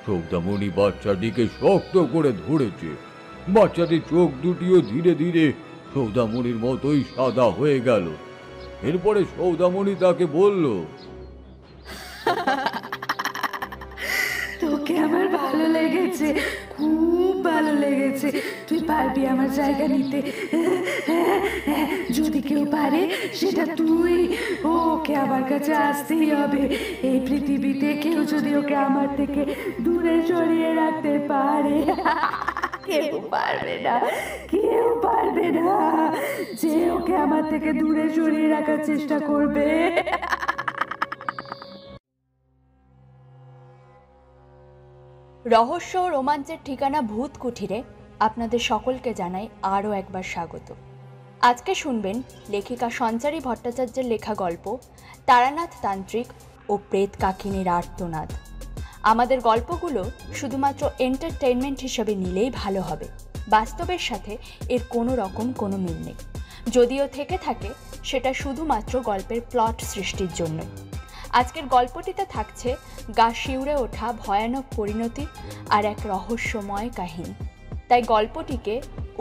সৌদামণি বাচ্চাটিকে শক্ত করে ধরেছে। বাচ্চাটির চোখ দুটিও ধীরে ধীরে সৌদামণির মতোই সাদা হয়ে গেল। এরপরে সৌদামণি তাকে বলল, তোকে আমার ভালো লেগেছে, খুব ভালো লেগেছে। তুই পারবি আমার জায়গা নিতে। যদি কেউ পারে সেটা তুই। ওকে আমার কাছে আসতেই হবে। এই পৃথিবীতে কেউ যদি ওকে আমার থেকে দূরে সরিয়ে রাখতে পারে, কেউ পারবে না, কেউ পারবে না যে ওকে আমার থেকে দূরে সরিয়ে রাখার চেষ্টা করবে। রহস্য ও রোমাঞ্চের ঠিকানা ভূত কুঠিরে আপনাদের সকলকে জানাই আরও একবার স্বাগত। আজকে শুনবেন লেখিকা সঞ্চারী ভট্টাচার্যের লেখা গল্প তারানাথ তান্ত্রিক ও প্রেত কাকিনীর আর্তনাদ। আমাদের গল্পগুলো শুধুমাত্র এন্টারটেইনমেন্ট হিসেবে নিলেই ভালো হবে, বাস্তবের সাথে এর কোনো রকম কোনো মিল নেই। যদিও থেকে থাকে সেটা শুধুমাত্র গল্পের প্লট সৃষ্টির জন্য। আজকের গল্পটিতে থাকছে গা শিউরে ওঠা ভয়ানক পরিণতি আর এক রহস্যময় কাহিনী। তাই গল্পটিকে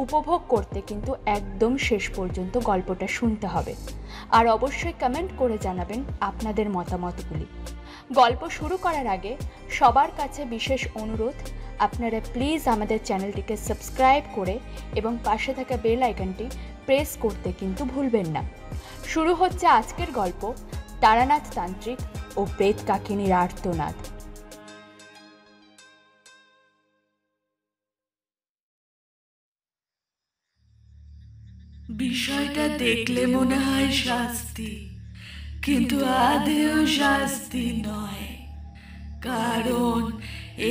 উপভোগ করতে কিন্তু একদম শেষ পর্যন্ত গল্পটা শুনতে হবে। আর অবশ্যই কমেন্ট করে জানাবেন আপনাদের মতামতগুলি। গল্প শুরু করার আগে সবার কাছে বিশেষ অনুরোধ, আপনারা প্লিজ আমাদের চ্যানেলটিকে সাবস্ক্রাইব করে এবং পাশে থাকা বেল আইকনটি প্রেস করতে কিন্তু ভুলবেন না। শুরু হচ্ছে আজকের গল্প তারানাথ তান্ত্রিক ও প্রেত কাকিনীর আর্তনাদ। বিষয়টা দেখলে মনে হয় শাস্তি, কিন্তু আদেও শাস্তি নয়। কারণ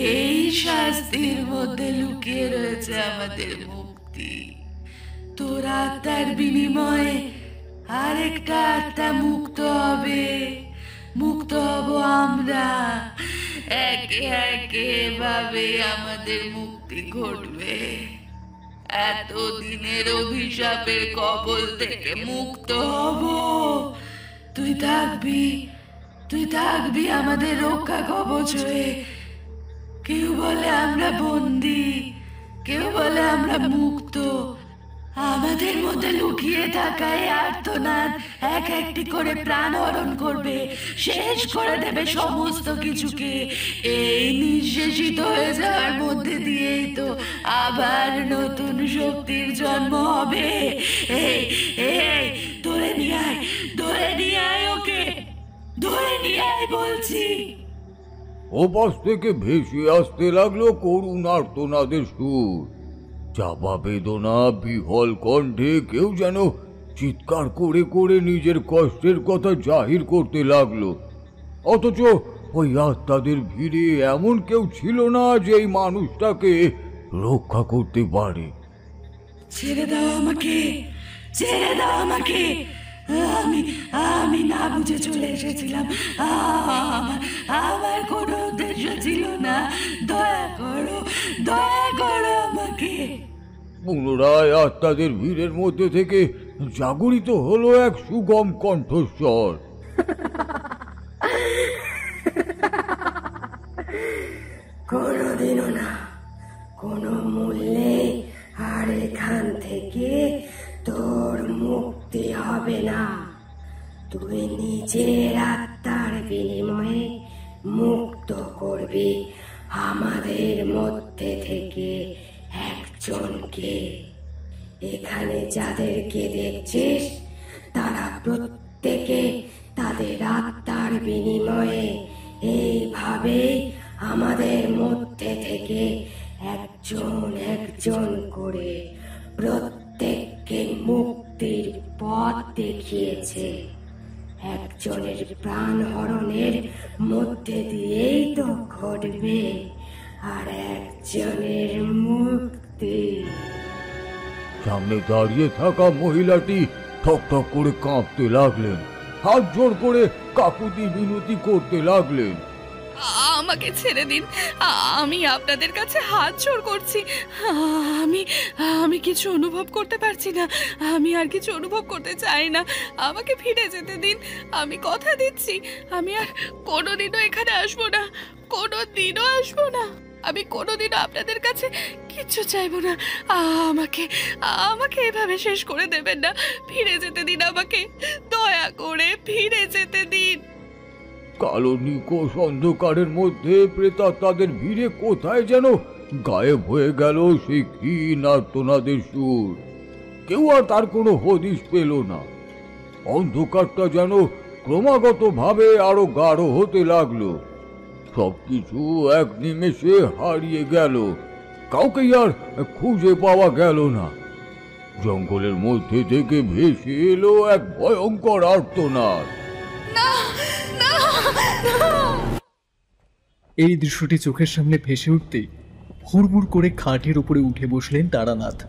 এই শাস্তির মধ্যে লুকিয়ে রয়েছে আমাদের মুক্তি। তোর আত্মার বিনিময়ে আরেকটা আত্মা মুক্ত হবে, মুক্ত হব আমরা। একে একে এভাবে আমাদের মুক্তি ঘটবে। এতদিনের অভিশাপের কবল থেকে মুক্ত হব। তুই থাকবি আমাদের রক্ষা কবচ হয়ে। কেউ বলে আমরা বন্দী, কেউ বলে আমরা মুক্ত। আমাদের মধ্যে লুকিয়ে থাকা এই আর্তনাদ এক একটি করে প্রাণ হরণ করবে, শেষ করে দেবে সমস্ত কিছুকে। এই নিঃশেষিত হয়ে যাওয়ার মধ্যে দিয়েই তো আবার নতুন শক্তির জন্ম হবে। এই এই ধরে নিয়ে আয় ওকে, ধরে নিয়ে আয় বলছি। ওপাশ থেকে ভেসে আসতে লাগলো করুণ আর্তনাদের সুর। চাপা বেদনা বিহল কণ্ঠে কেউ যেন চিৎকার করে করে নিজের কষ্টের কথা জাহির করতে লাগলো। অথচ ওই আত্মাদের ভিড়ে এমন কেউ ছিল না যে এই মানুষটাকে রক্ষা করতে পারে। ছেড়ে দাও আমাকে, ছেড়ে দাও আমাকে। আমি না বুঝে চলে এসেছিলাম। আমার কোনো উদ্দেশ্য ছিল না। দয়া করো আমাকে। পুনরায় আত্মাদের ভিড়ের মধ্যে থেকে জাগরিত হলো এক সুগম কণ্ঠস্বর। কোনোদিনও না, কোনো মূল্যে আর এখান থেকে তোর মুক্তি হবে না। তুই নিজের আত্মার বিনিময়ে মুক্ত করবি আমাদের মধ্যে থেকে একজনকে। এখানে যাদেরকে দেখছিস তারা প্রত্যেকে তাদের আত্মার বিনিময়ে এইভাবে আমাদের মধ্যে থেকে একজন একজন করে প্রত্যেককে মুক্তির পথ দেখিয়েছে। একজনের প্রাণ হরণের মধ্যে দিয়েই তো ঘটবে আর একজনের মুক্তি। সামনে দাঁড়িয়ে থাকা মহিলাটি ঠক ঠক করে কাঁপতে লাগলেন, হাত জোর করে কাকুতি বিনতি করতে লাগলেন। আমাকে ছেড়ে দিন, আমি আপনাদের কাছে হাত জোড় করছি। আমি কিছু অনুভব করতে পারছি না, আমি আর কিছু অনুভব করতে চাই না। আমাকে ফিরে যেতে দিন, আমি কথা দিচ্ছি আমি আর কোনোদিনও এখানে আসবো না, কোনোদিনও আসবো না। আমি কোনোদিনও আপনাদের কাছে কিচ্ছু চাইবো না। আমাকে আমাকে এভাবে শেষ করে দেবেন না, ফিরে যেতে দিন আমাকে, দয়া করে ফিরে যেতে দিন। কালো নিকোষ অন্ধকারের মধ্যে প্রেতাত্মাদের ভিড়ে কোথায় যেন গায়েব হয়ে গেল সেই ক্ষীণ আর্তনাদের সুর। কেউ আর তার কোনো হদিশ পেল না। অন্ধকারটা যেন ক্রমাগত ভাবে আরো গাঢ় হতে লাগলো। সবকিছু এক নিমেষে হারিয়ে গেল, কাউকেই আর খুঁজে পাওয়া গেল না। জঙ্গলের মধ্যে থেকে ভেসে এলো এক ভয়ঙ্কর আর্তনাদ। এই দৃশ্যটি চোখের সামনে ভেসে উঠতেই হুড়মুড় করে খাটের উপরে উঠে বসলেন তারানাথ।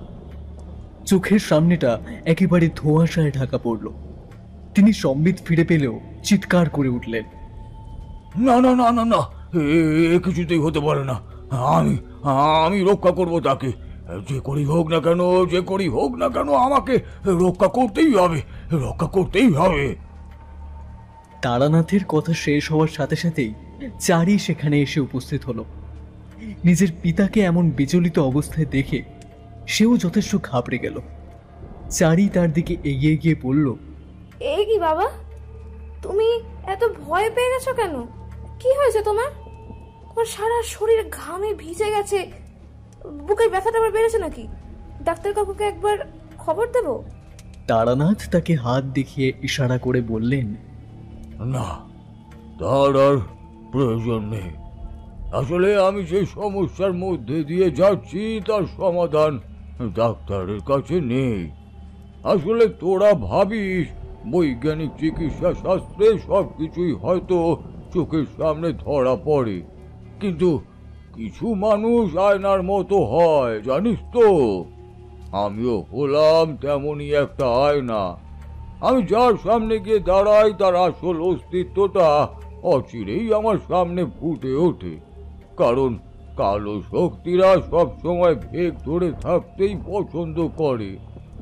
চোখের সামনেটা একেবারে ধোঁয়াশায় ঢাকা পড়ল। তিনি সম্বিত ফিরে পেলেও চিৎকার করে উঠলেন, না না না না না, এ কিছুতেই হতে পারে না। আমি আমি রক্ষা করব তাকে। যে করি হোক না কেন, যে করি হোক না কেন, আমাকে রক্ষা করতেই হবে, রক্ষা করতেই হবে। তারানাথের কথা শেষ হওয়ার সাথে সাথেই চারি সেখানে এসে উপস্থিত হলো। নিজের পিতাকে এমন বিচলিত অবস্থায় দেখে সেও যথেষ্ট ঘাবড়ে গেল। চারি তার দিকে এগিয়ে গিয়ে বলল, এই কি বাবা, তুমি এত ভয় পেয়ে গেছো কেন? কি হয়েছে তোমার? তোমার সারা শরীর ঘামে ভিজে গেছে, বুকের ব্যথাটা আবার বেড়েছে নাকি? ডাক্তার কাকুকে একবার খবর দেবো? তারানাথ তাকে হাত দেখিয়ে ইশারা করে বললেন, না, তার আর প্রয়োজন নেই। আসলে আমি সেই সমস্যার মধ্যে দিয়ে যাচ্ছি, তার সমাধান ডাক্তারের কাছে নেই। আসলে তোরা ভাবিস বৈজ্ঞানিক চিকিৎসা শাস্ত্রে সবকিছুই হয়তো চোখের সামনে ধরা পড়ে, কিন্তু কিছু মানুষ আয়নার মতো হয়, জানিস তো। আমিও হলাম তেমনই একটা আয়না। আমি যার সামনে গিয়ে দাঁড়াই তার আসল অস্তিত্বটা অচিরেই আমার সামনে ফুটে ওঠে। কারণ কালো শক্তিরা সব সময় ভেগ ধরে থাকতেই পছন্দ করে।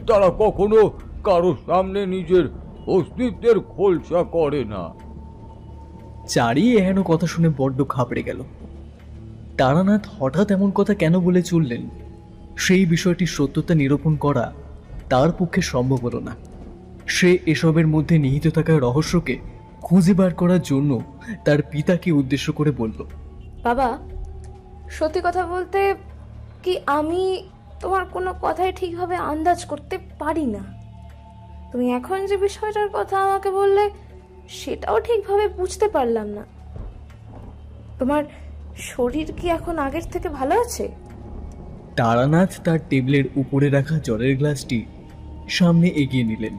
তারা কখনো কারো সামনে নিজের অস্তিত্বের খোলসা করে না। চারি এহেন কথা শুনে বড্ড ঘাবড়ে গেল। তারানাথ হঠাৎ এমন কথা কেন বলে চললেন, সেই বিষয়টির সত্যতা নিরূপণ করা তার পক্ষে সম্ভব হলো না। সে এসবের মধ্যে নিহিত থাকা রহস্যকে খুঁজে বার করার জন্য তার পিতাকে উদ্দেশ্য করে বলল, বাবা, সত্যি কথা বলতে কি আমি তোমার কোনো কথাই ঠিকভাবে আন্দাজ করতে পারি না। তুমি এখন যে বিষয়টার কথা আমাকে বললে সেটাও ঠিকভাবে বুঝতে পারলাম না। তোমার শরীর কি এখন আগের থেকে ভালো আছে? তারানাথ তার টেবিলের উপরে রাখা জলের গ্লাসটি সামনে এগিয়ে নিলেন,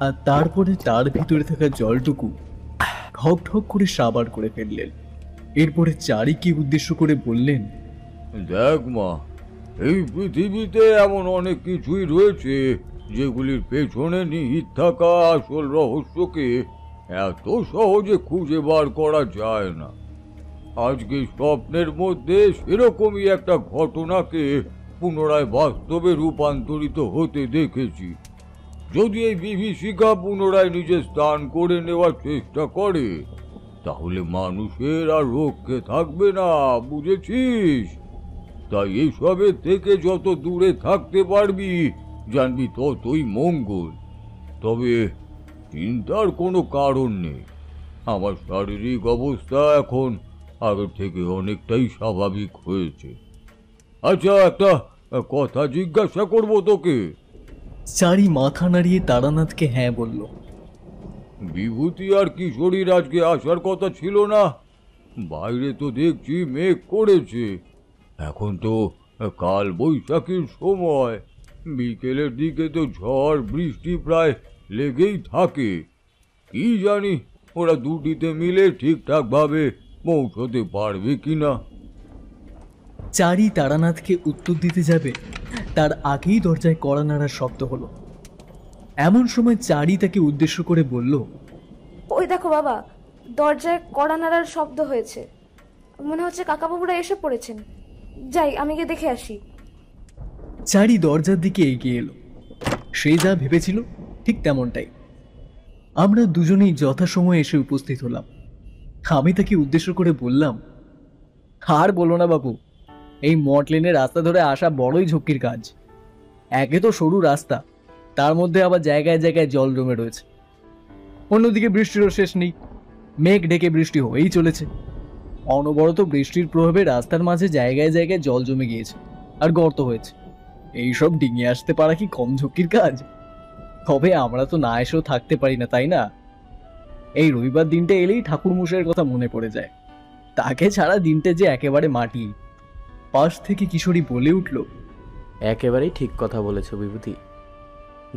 আর তারপরে তার ভিতরে থাকা জলটুকু ঠক ঠক করে সাবার করে ফেললেন। এরপরে চারিকে উদ্দেশ্য করে বললেন, দেখ মা, এই পৃথিবীতে এমন অনেক কিছুই রয়েছে যেগুলির পেছনে নিহিত থাকা আসল রহস্যকে এত সহজে খুঁজে বার করা যায় না। আজকে স্বপ্নের মধ্যে সেরকমই একটা ঘটনাকে পুনরায় বাস্তবে রূপান্তরিত হতে দেখেছি। যদি এই বিভীষিকা পুনরায় নিজের স্থান করে নেওয়ার চেষ্টা করে, তাহলে মানুষের আর রক্ষে থাকবে না, বুঝেছিস? তাই এইসবের থেকে যত দূরে থাকতে পারবি জানবি ততই মঙ্গল। তবে চিন্তার কোনো কারণ নেই, আমার শারীরিক অবস্থা এখন আগের থেকে অনেকটাই স্বাভাবিক হয়েছে। আচ্ছা, একটা কথা জিজ্ঞাসা করব তোকে। চারি মাথা নাড়িয়ে তারানাথকে হ্যাঁ বলল। বিভূতি আর কিশোরীর আজকে আসার কথা ছিল না? বাইরে তো দেখছি মেঘ করেছে। এখন তো কাল বৈশাখীর সময়, বিকেলের দিকে তো ঝড় বৃষ্টি প্রায় লেগেই থাকে। কি জানি ওরা দুটিতে মিলে ঠিকঠাক ভাবে পৌঁছতে পারবে কিনা। চারি তারানাথকে উত্তর দিতে যাবে তার আগেই দরজায় কড়া নাড়ার শব্দ হলো। এমন সময় চারি তাকে উদ্দেশ্য করে বলল, ওই দেখো বাবা, দরজায় কড়া নাড়ার শব্দ হয়েছে। মনে হচ্ছে কাকাবাবুরা এসে পড়েছেন। যাই, আমি গিয়ে দেখে আসি। চারি দরজার দিকে এগিয়ে এলো। সে যা ভেবেছিল ঠিক তেমনটাই। আমরা দুজনেই যথাসময়ে এসে উপস্থিত হলাম। আমি তাকে উদ্দেশ্য করে বললাম, আর বলো না বাবু, এই মঠ লেনের রাস্তা ধরে আসা বড়ই ঝক্কির কাজ। একে তো সরু রাস্তা, তার মধ্যে আবার জায়গায় জায়গায় জল জমে রয়েছে। অন্যদিকে বৃষ্টিরও শেষ নেই, মেঘ ঢেকে বৃষ্টি হয়েই চলেছে। অনবরত বৃষ্টির প্রভাবে রাস্তার মাঝে জায়গায় জায়গায় জল জমে গিয়েছে আর গর্ত হয়েছে। এইসব ডিঙিয়ে আসতে পারা কি কম ঝক্কির কাজ? তবে আমরা তো না এসেও থাকতে পারি না, তাই না? এই রবিবার দিনটা এলেই ঠাকুর মশাইয়ের কথা মনে পড়ে যায়। তাকে ছাড়া দিনটা যে একেবারে মাটি। পাশ থেকে কিশোরী বলে উঠল, একেবারেই ঠিক কথা বলেছ বিভূতি।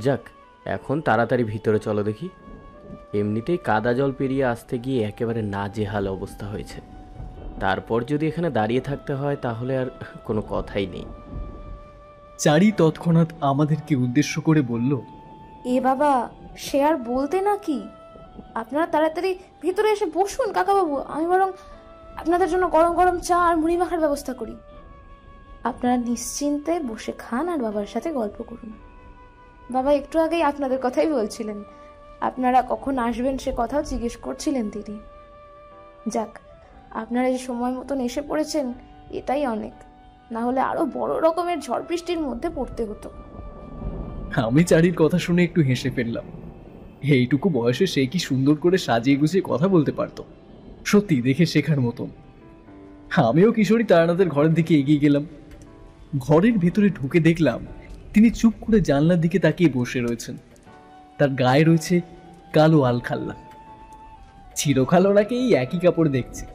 যাক, এখন তাড়াতাড়ি ভিতরে চলো দেখি। এমনিতেই কাদা জল পেরিয়ে আসতে গিয়ে একেবারে নাজেহাল অবস্থা হয়েছে। তারপর যদি এখানে দাঁড়িয়ে থাকতে হয় তাহলে আর কোনো কথাই নেই। চারি তৎক্ষণাৎ আমাদেরকে উদ্দেশ্য করে বলল, এ বাবা, সে আর বলতে নাকি? আপনারা তাড়াতাড়ি ভিতরে এসে বসুন কাকাবাবু, আমি বরং আপনাদের জন্য গরম গরম চা আর মুড়ি মাখার ব্যবস্থা করি। আপনারা নিশ্চিন্তে বসে খান আর বাবার সাথে গল্প করুন। বাবা একটু আগেই আপনাদের কথাই বলছিলেন, আপনারা কখন আসবেন সে কথাও জিজ্ঞেস করছিলেন তিনি। যাক, আপনারা যে সময় মতন এসে পড়েছেন এটাই অনেক, না হলে আরো বড় রকমের ঝড় বৃষ্টির মধ্যে পড়তে হতো। আমি চারির কথা শুনে একটু হেসে ফেললাম। এইটুকু বয়সে সে কি সুন্দর করে সাজিয়ে গুছিয়ে কথা বলতে পারতো, সত্যি দেখে শেখার মতন। আমিও কিশোরী তারানাথের ঘরের দিকে এগিয়ে গেলাম। ঘরের ভেতরে ঢুকে দেখলাম তিনি চুপ করে জানলার দিকে তাকিয়ে বসে রয়েছেন। তার গায়ে রয়েছে কালো আলখাল্লা। চিরকাল ওনাকে এই একই কাপড় দেখছি।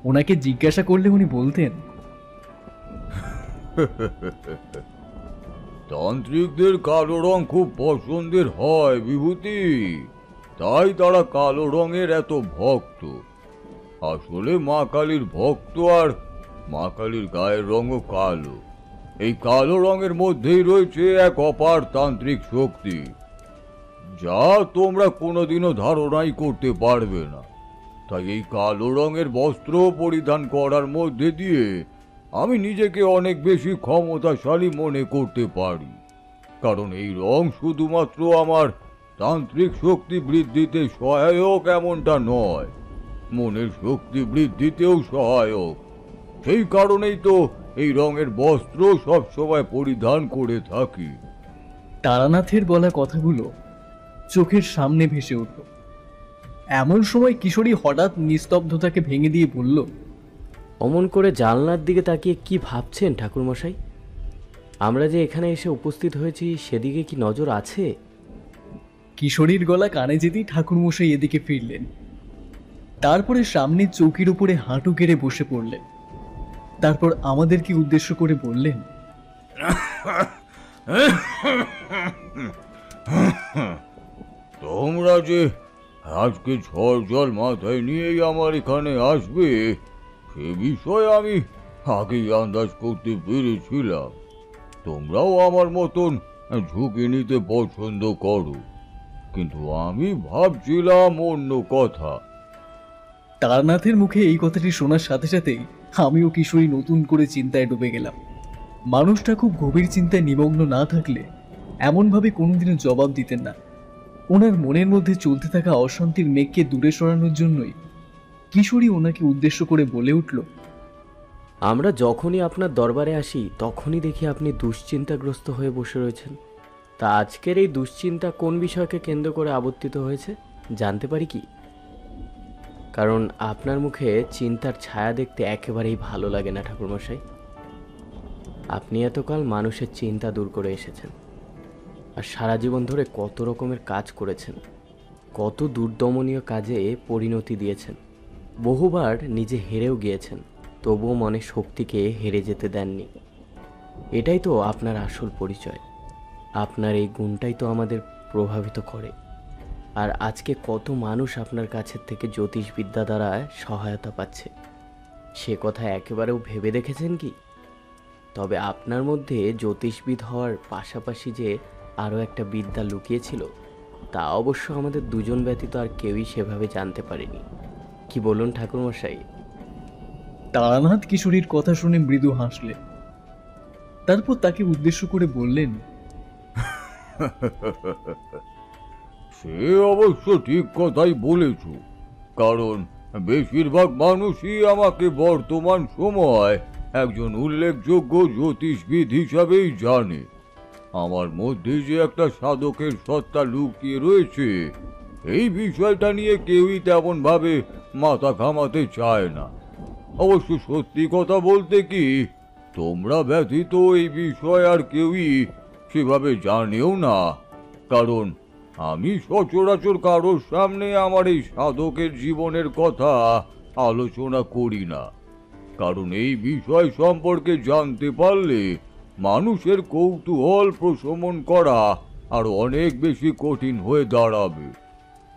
ওনাকে জিজ্ঞাসা করলে উনি বলতেন, তান্ত্রিকদের কালো রং খুব পছন্দের হয় বিভূতি, তাই তারা কালো রঙের এত ভক্ত। আসলে মা কালীর ভক্ত, আর মা কালীর গায়ের রঙও কালো। এই কালো রঙের মধ্যেই রয়েছে এক অপার তান্ত্রিক শক্তি, যা তোমরা কোনোদিনও ধারণাই করতে পারবে না। তাই এই কালো রঙের বস্ত্র পরিধান করার মধ্যে দিয়ে আমি নিজেকে অনেক বেশি ক্ষমতাশালী মনে করতে পারি, কারণ এই রং শুধুমাত্র আমার তান্ত্রিক শক্তি বৃদ্ধিতে সহায়ক এমনটা নয়, মনের শক্তি বৃদ্ধিতেও সহায়ক। সেই কারণেই তো এই রঙের বস্ত্র সবসময় পরিধান করে থাকি। তারানাথের বলা কথাগুলো চোখের সামনে ভেসে উঠল। এমন সময় কিশোরী হঠাৎ নিস্তব্ধতাকে ভেঙে দিয়ে বলল, অমন করে জানলার দিকে তাকিয়ে কি ভাবছেন ঠাকুরমশাই? আমরা যে এখানে এসে উপস্থিত হয়েছি সেদিকে কি নজর আছে? কিশোরীর গলা কানে যেতেই ঠাকুরমশাই এদিকে ফিরলেন। তারপরে সামনে চৌকির উপরে হাঁটু গেড়ে বসে পড়লেন। তারপর আমাদেরকে উদ্দেশ্য করে বললেন, তোমরা যে আজকে ঝড় জল মাথায় নিয়েই আমার এখানে আসবে সে বিষয়ে আমি আগেই আন্দাজ করতে পেরেছিলাম। তোমরাও আমার মতন ঝুঁকি নিতে পছন্দ করো, কিন্তু আমি ভাবছিলাম অন্য কথা। তারানাথের মুখে এই কথাটি শোনার সাথে সাথেই আমিও কিশোরী নতুন করে চিন্তায় ডুবে গেলাম। মানুষটা খুব গভীর চিন্তায় নিমগ্ন না থাকলে এমনভাবে কোনোদিনও জবাব দিতেন না। ওনার মনের মধ্যে চলতে থাকা অশান্তির মেঘকে দূরে সরানোর জন্যই কিশোরী ওনাকে উদ্দেশ্য করে বলে উঠল, আমরা যখনই আপনার দরবারে আসি তখনই দেখি আপনি দুশ্চিন্তাগ্রস্ত হয়ে বসে রয়েছেন। তা আজকের এই দুশ্চিন্তা কোন বিষয়কে কেন্দ্র করে আবর্তিত হয়েছে জানতে পারি কি? কারণ আপনার মুখে চিন্তার ছায়া দেখতে একেবারেই ভালো লাগে না ঠাকুরমশাই। আপনি এতকাল মানুষের চিন্তা দূর করে এসেছেন, আর সারা জীবন ধরে কত রকমের কাজ করেছেন, কত দুর্দমনীয় কাজে পরিণতি দিয়েছেন, বহুবার নিজে হেরেও গিয়েছেন, তবুও মনে শক্তিকে হেরে যেতে দেননি। এটাই তো আপনার আসল পরিচয়। আপনার এই গুণটাই তো আমাদের প্রভাবিত করে। আর আজকে কত মানুষ আপনার কাছের থেকে জ্যোতিষবিদ্যা দ্বারা সহায়তা পাচ্ছে, সে কথা একেবারেও ভেবে দেখেছেন কি? তবে আপনার মধ্যে জ্যোতিষবিদ হওয়ার পাশাপাশি যে আরও একটা বিদ্যা লুকিয়েছিল তা অবশ্য আমাদের দুজন ব্যতীত আর কেউই সেভাবে জানতে পারেনি। কি বলুন ঠাকুরমশাই? তারানাথ কিশোরীর কথা শুনে মৃদু হাসলেন। তারপর তাকে উদ্দেশ্য করে বললেন, সে অবশ্য ঠিক কথাই বলেছ, কারণ বেশিরভাগ মানুষই আমাকে বর্তমান সময় একজন উল্লেখযোগ্য জ্যোতিষবিদ হিসাবেই জানে। আমার মধ্যে যে একটা সাধকের সত্তা লুকিয়ে রয়েছে, এই বিষয়টা নিয়ে কেউই তেমন ভাবে মাথা ঘামাতে চায় না। অবশ্য সত্যি কথা বলতে কি, তোমরা ব্যতীত এই বিষয় আর কেউই সেভাবে জানেও না, কারণ আমি সচরাচর কারোর সামনে আমার এই সাধকের জীবনের কথা আলোচনা করি না। কারণ এই বিষয় সম্পর্কে জানতে পারলে মানুষের কৌতূহল প্রশমন করা আরো অনেক বেশি কঠিন হয়ে দাঁড়াবে।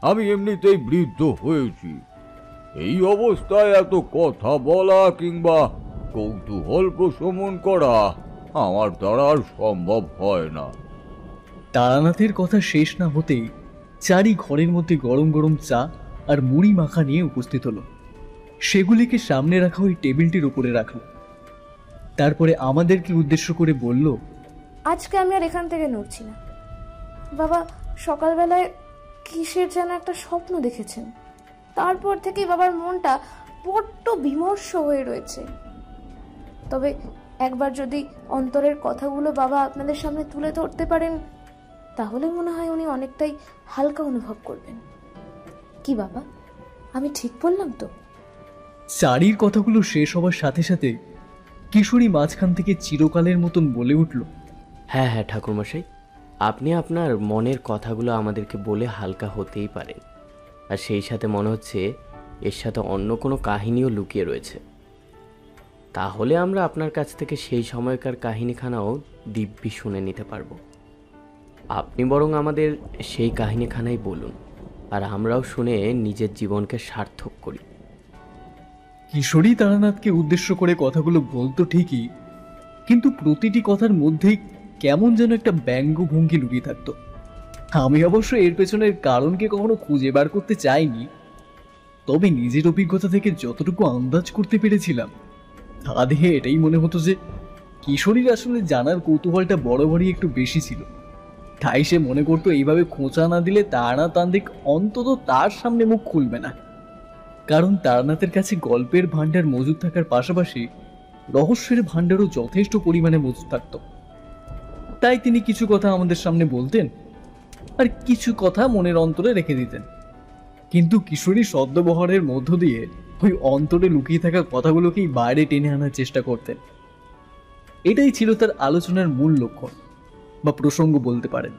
আমি এমনিতেই বৃদ্ধ হয়েছি, এই অবস্থায় এত কথা বলা কিংবা কৌতূহল প্রশমন করা আমার দ্বারা আর সম্ভব হয় না। তারানাথের কথা শেষ না হতেই চারি ঘরের মধ্যে গরম গরম চা আর মুড়ি মাখা নিয়ে উপস্থিত হলো। সেগুলিকে সামনে রাখা ওই টেবিলটির উপরে রাখলো। তারপরে আমাদেরকে উদ্দেশ্য করে বলল, আজকে আমি আর এখান থেকে নড়ছি না। বাবা সকালবেলায় কিসের যেন একটা স্বপ্ন দেখেছেন, তারপর থেকেই বাবার মনটা বড্ড বিমর্ষ হয়ে রয়েছে। তবে একবার যদি অন্তরের কথাগুলো বাবা আপনাদের সামনে তুলে ধরতে পারেন, তাহলে মনে হয় উনি অনেকটাই হালকা অনুভব করবেন। কি বাবা, আমি ঠিক বললাম তো? চারির কথাগুলো শেষ হবার সাথে সাথে কিশোরী মাঝখান থেকে চিরকালের মতন বলে উঠল, হ্যাঁ হ্যাঁ ঠাকুরমশাই, আপনি আপনার মনের কথাগুলো আমাদেরকে বলে হালকা হতেই পারেন। আর সেই সাথে মনে হচ্ছে এর সাথে অন্য কোনো কাহিনীও লুকিয়ে রয়েছে। তাহলে আমরা আপনার কাছ থেকে সেই সময়কার কাহিনীখানাও দিব্যি শুনে নিতে পারবো। আপনি বরং আমাদের সেই কাহিনীখানাই বলুন, আর আমরাও শুনে নিজের জীবনকে সার্থক করি। কিশোরী তারানাথকে উদ্দেশ্য করে কথাগুলো বলতো ঠিকই, কিন্তু প্রতিটি কথার মধ্যেই কেমন যেন একটা ব্যঙ্গ ভঙ্গি লুকিয়ে থাকতো। আমি অবশ্য এর পেছনের কারণকে কখনো খুঁজে বার করতে চাইনি, তবে নিজের অভিজ্ঞতা থেকে যতটুকু আন্দাজ করতে পেরেছিলাম তা দেখে এটাই মনে হতো যে কিশোরীর আসলে জানার কৌতূহলটা বরাবরই একটু বেশি ছিল। তাই সে মনে করতো এইভাবে খোঁচা না দিলে তারানাথ অন্তত তার সামনে মুখ খুলবে না। কারণ তারানাথের কাছে গল্পের ভাণ্ডার মজুদ থাকার পাশাপাশি রহস্যের ভাণ্ডারও যথেষ্ট পরিমাণে মজুদ থাকত। তাই তিনি কিছু কথা আমাদের সামনে বলতেন আর কিছু কথা মনের অন্তরে রেখে দিতেন, কিন্তু কিশোরী সদ্যবহারের মধ্য দিয়ে ওই অন্তরে লুকিয়ে থাকা কথাগুলোকেই বাইরে টেনে আনার চেষ্টা করতেন। এটাই ছিল তার আলোচনার মূল লক্ষণ বা প্রসঙ্গ বলতে পারেন।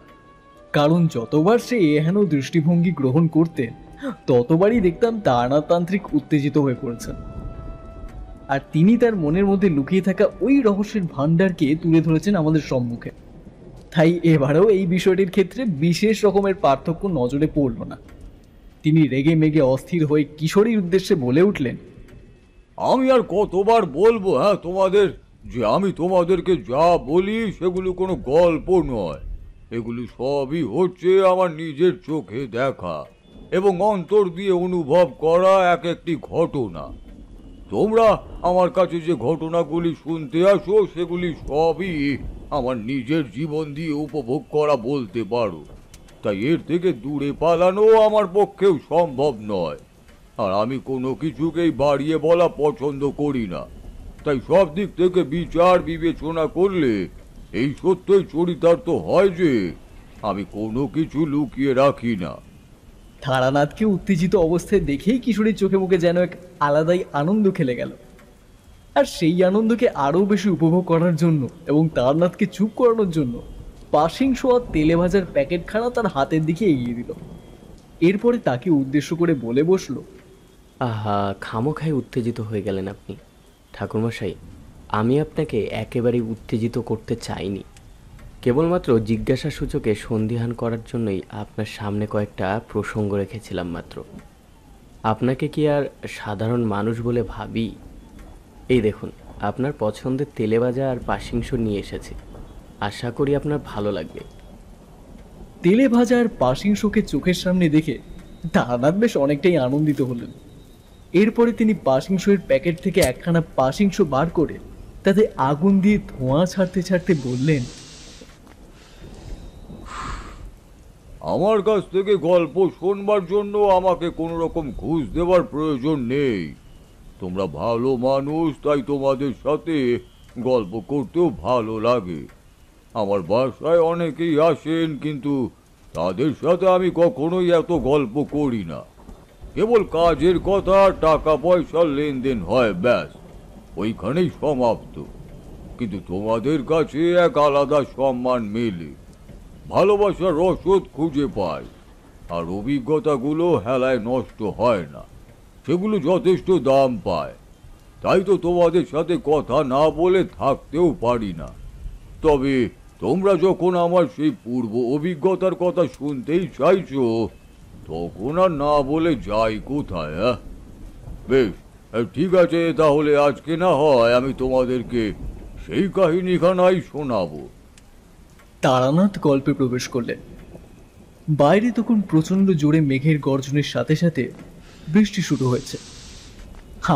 কারণ যতবার সে এহেন দৃষ্টিভঙ্গি গ্রহণ করতেন, ততবারই দেখতাম তান্ত্রিক উত্তেজিত হয়ে পড়েছেন, আর তিনি তার মনের মধ্যে লুকিয়ে থাকা ওই রহস্যের ভাণ্ডারকে তুলে ধরেছেন আমাদের সম্মুখে। তাই এবারেও এই বিষয়টির ক্ষেত্রে বিশেষ রকমের পার্থক্য নজরে পড়ল না। তিনি রেগে মেগে অস্থির হয়ে কিশোরীর উদ্দেশ্যে বলে উঠলেন, আমি আর কতবার বলবো তোমাদের যে আমি তোমাদেরকে যা বলি সেগুলো কোনো গল্প নয়, এগুলো সবই হচ্ছে আমার নিজের চোখে দেখা এবং অন্তর দিয়ে অনুভব করা এক একটি ঘটনা। তোমরা আমার কাছে যে ঘটনাগুলি শুনতে আসো সেগুলি সবই আমার নিজের জীবন দিয়ে উপভোগ করা বলতে পারো। তাই এর থেকে দূরে পালানো আমার পক্ষেও সম্ভব নয়, আর আমি কোনো কিছুকেই বাড়িয়ে বলা পছন্দ করি না। তাই সব দিক থেকে বিচার বিবেচনা করলে এই সত্যই চরিতার্থ হয় যে আমি কোনো কিছু লুকিয়ে রাখি না। তারানাথকে উত্তেজিত অবস্থায় দেখেই কিশোরীর চোখে মুখে যেন এক আলাদাই আনন্দ খেলে গেল। আর সেই আনন্দকে আরও বেশি উপভোগ করার জন্য এবং তারানাথকে চুপ করানোর জন্য পাশিং শোয়া তেলে ভাজার প্যাকেটখানা তার হাতের দিকে এগিয়ে দিল। এরপরে তাকে উদ্দেশ্য করে বলে বসলো, আহা, খামোখায় উত্তেজিত হয়ে গেলেন আপনি। ঠাকুরমশাই, আমি আপনাকে একেবারেই উত্তেজিত করতে চাইনি, কেবলমাত্র জিজ্ঞাসা সূচকে সন্দিহান করার জন্যই আপনার সামনে কয়েকটা প্রসঙ্গ রেখেছিলাম মাত্র। আপনাকে কি আর সাধারণ মানুষ বলে ভাবি? এই দেখুন, আপনার পছন্দের তেলে ভাজা আর পাশিংশ নিয়ে এসেছি, আশা করি আপনার ভালো লাগবে। তেলে ভাজা আর পাশিংশকে চোখের সামনে দেখে তারানাথ বেশ অনেকটাই আনন্দিত হলেন। এরপরে তিনি পাশিংশের প্যাকেট থেকে একখানা পাশিংশ বার করে তাতে আগুন দিয়ে ধোঁয়া ছাড়তে ছাড়তে বললেন, আমার কাছ থেকে গল্প শোনবার জন্য আমাকে কোনো রকম ঘুষ দেওয়ার প্রয়োজন নেই। তোমরা ভালো মানুষ, তাই তোমাদের সাথে গল্প করতেও ভালো লাগে। আমার বাসায় অনেকেই আসেন, কিন্তু তাদের সাথে আমি কখনোই এত গল্প করি না। কেবল কাজের কথা, টাকা পয়সার লেনদেন হয়, ব্যাস ওইখানেই সমাপ্ত। কিন্তু তোমাদের কাছে এক আলাদা সম্মান মেলে, ভালোবাসার রসদ খুঁজে পায়, আর অভিজ্ঞতাগুলো হেলায় নষ্ট হয় না, সেগুলো যথেষ্ট দাম পায়। তাই তো তোমাদের সাথে কথা না বলে থাকতেও পারি না। তবে তোমরা যখন আমার সেই পূর্ব অভিজ্ঞতার কথা শুনতেই চাইছো, তখন আর না বলে যাই কোথায়? বেশ, ঠিক আছে, তাহলে আজকে না হয় আমি তোমাদেরকে সেই কাহিনীখানাই শোনাবো। তারানাথ গল্পে প্রবেশ করলেন। বাইরে তখন প্রচণ্ড জোরে মেঘের গর্জনের সাথে সাথে বৃষ্টি শুরু হয়েছে।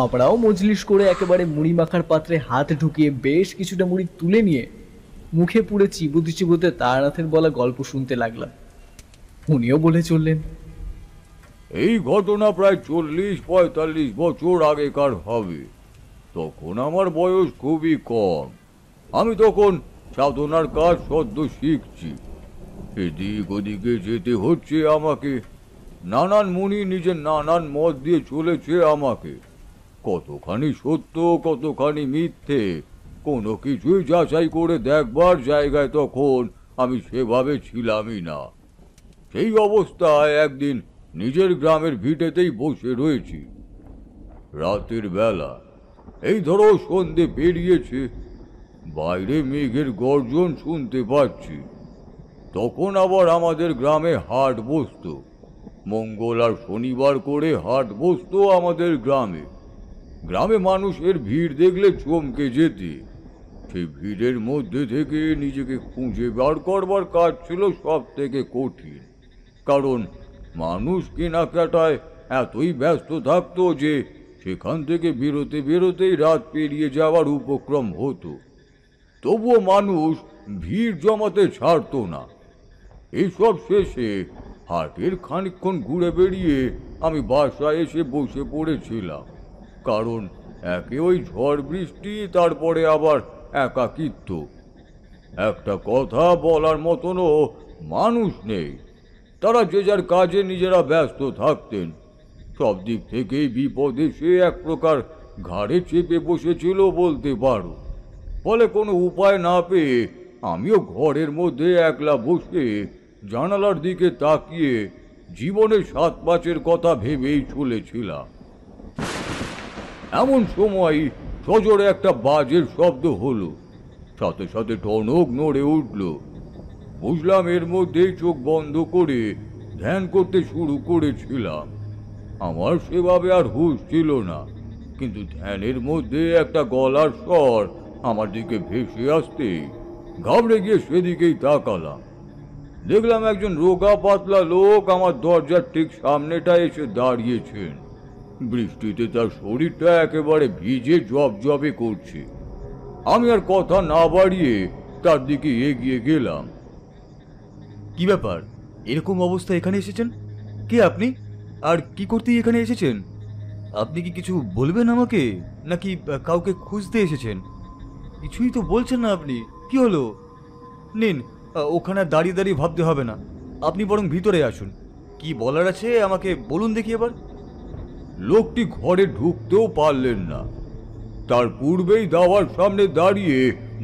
আমরাও মজলিস করে একেবারে মুড়ি মাখার পাত্রে হাত ঢুকিয়ে বেশ কিছুটা মুড়ি তুলে নিয়ে মুখে পুড়ে চিবোতে চিবোতে তারানাথের বলা গল্প শুনতে লাগলাম। উনিও বলে চললেন, এই ঘটনা প্রায় 40-45 বছর আগেকার হবে। তখন আমার বয়স খুবই কম। আমি তখন সাধনার কাজ সদ্য শিখছি। এদিক ওদিকে যেতে হচ্ছে আমাকে। নানান মুনি নিজের নানান মত দিয়ে চলেছে আমাকে। কতখানি সত্য, কতখানি মিথ্যে, কোনো কিছুই যাচাই করে দেখবার জায়গায় তখন আমি সেভাবে ছিলামই না। সেই অবস্থায় একদিন নিজের গ্রামের ভিটেতেই বসে রয়েছি। রাতের বেলা, এই ধরো সন্ধে পেরিয়েছে, বাইরে মেঘের গর্জন শুনতে পাচ্ছি। তখন আবার আমাদের গ্রামে হাট বসত। মঙ্গল আর শনিবার করে হাট বসত আমাদের গ্রামে। গ্রামে মানুষের ভিড় দেখলে চমকে যেতে। সেই ভিড়ের মধ্যে থেকে নিজেকে খুঁজে বার করবার কাজ ছিল সব থেকে কঠিন। কারণ মানুষ কেনাকাটায় এতই ব্যস্ত থাকতো যে সেখান থেকে বেরোতে বেরোতেই রাত পেরিয়ে যাওয়ার উপক্রম হতো। তবুও মানুষ ভিড় জমাতে ছাড়ত না। এইসব শেষে হাটের খানিকক্ষণ ঘুরে বেরিয়ে আমি বাসায় এসে বসে পড়েছিলাম। কারণ একে ওই ঝড় বৃষ্টি, তারপরে আবার একাকিত্ব। একটা কথা বলার মতনও মানুষ নেই। তারা যে যার কাজে নিজেরা ব্যস্ত থাকতেন। সব দিক থেকেই বিপদ এসে এক প্রকার ঘাড়ে চেপে বসেছিল বলতে পারো। ফলে কোনো উপায় না পেয়ে আমিও ঘরের মধ্যে একলা বসে জানালার দিকে তাকিয়ে জীবনের 7-5-এর কথা ভেবেই চলেছিলাম। এমন সময় সজোরে একটা বাজের শব্দ হলো, সাথে সাথে টনক নড়ে উঠল। বুঝলাম এর মধ্যেই চোখ বন্ধ করে ধ্যান করতে শুরু করেছিলাম। আমার সেভাবে আর হুঁশ ছিল না, কিন্তু ধ্যানের মধ্যে একটা গলার স্বর আমার দিকে ভেসে আসতে ঘাবড়ে গিয়ে সেদিকেই তাকালাম। দেখলাম একজন রোগা পাতলা লোক আমার দরজার ঠিক সামনেটা এসে দাঁড়িয়েছেন। বৃষ্টিতে তার শরীরটা একেবারে ভিজে জবজবে করছে। আমি আর কথা না বাড়িয়ে তার দিকে এগিয়ে গেলাম। কি ব্যাপার, এরকম অবস্থা এখানে এসেছেন? কে আপনি, আর কি করতেই এখানে এসেছেন? আপনি কি কিছু বলবেন আমাকে, নাকি কাউকে খুঁজতে এসেছেন? কিছুই তো বলছেন না আপনি। কি হলো? নিন, ওখানে দাঁড়িয়ে দাঁড়িয়ে ভাবতে হবে না, আপনি বরং ভিতরে আসুন। কি বলার আছে আমাকে বলুন দেখি এবার। লোকটি ঘরে ঢুকতেও পারলেন না। তার পূর্বেই দাওয়ার সামনে দাঁড়িয়ে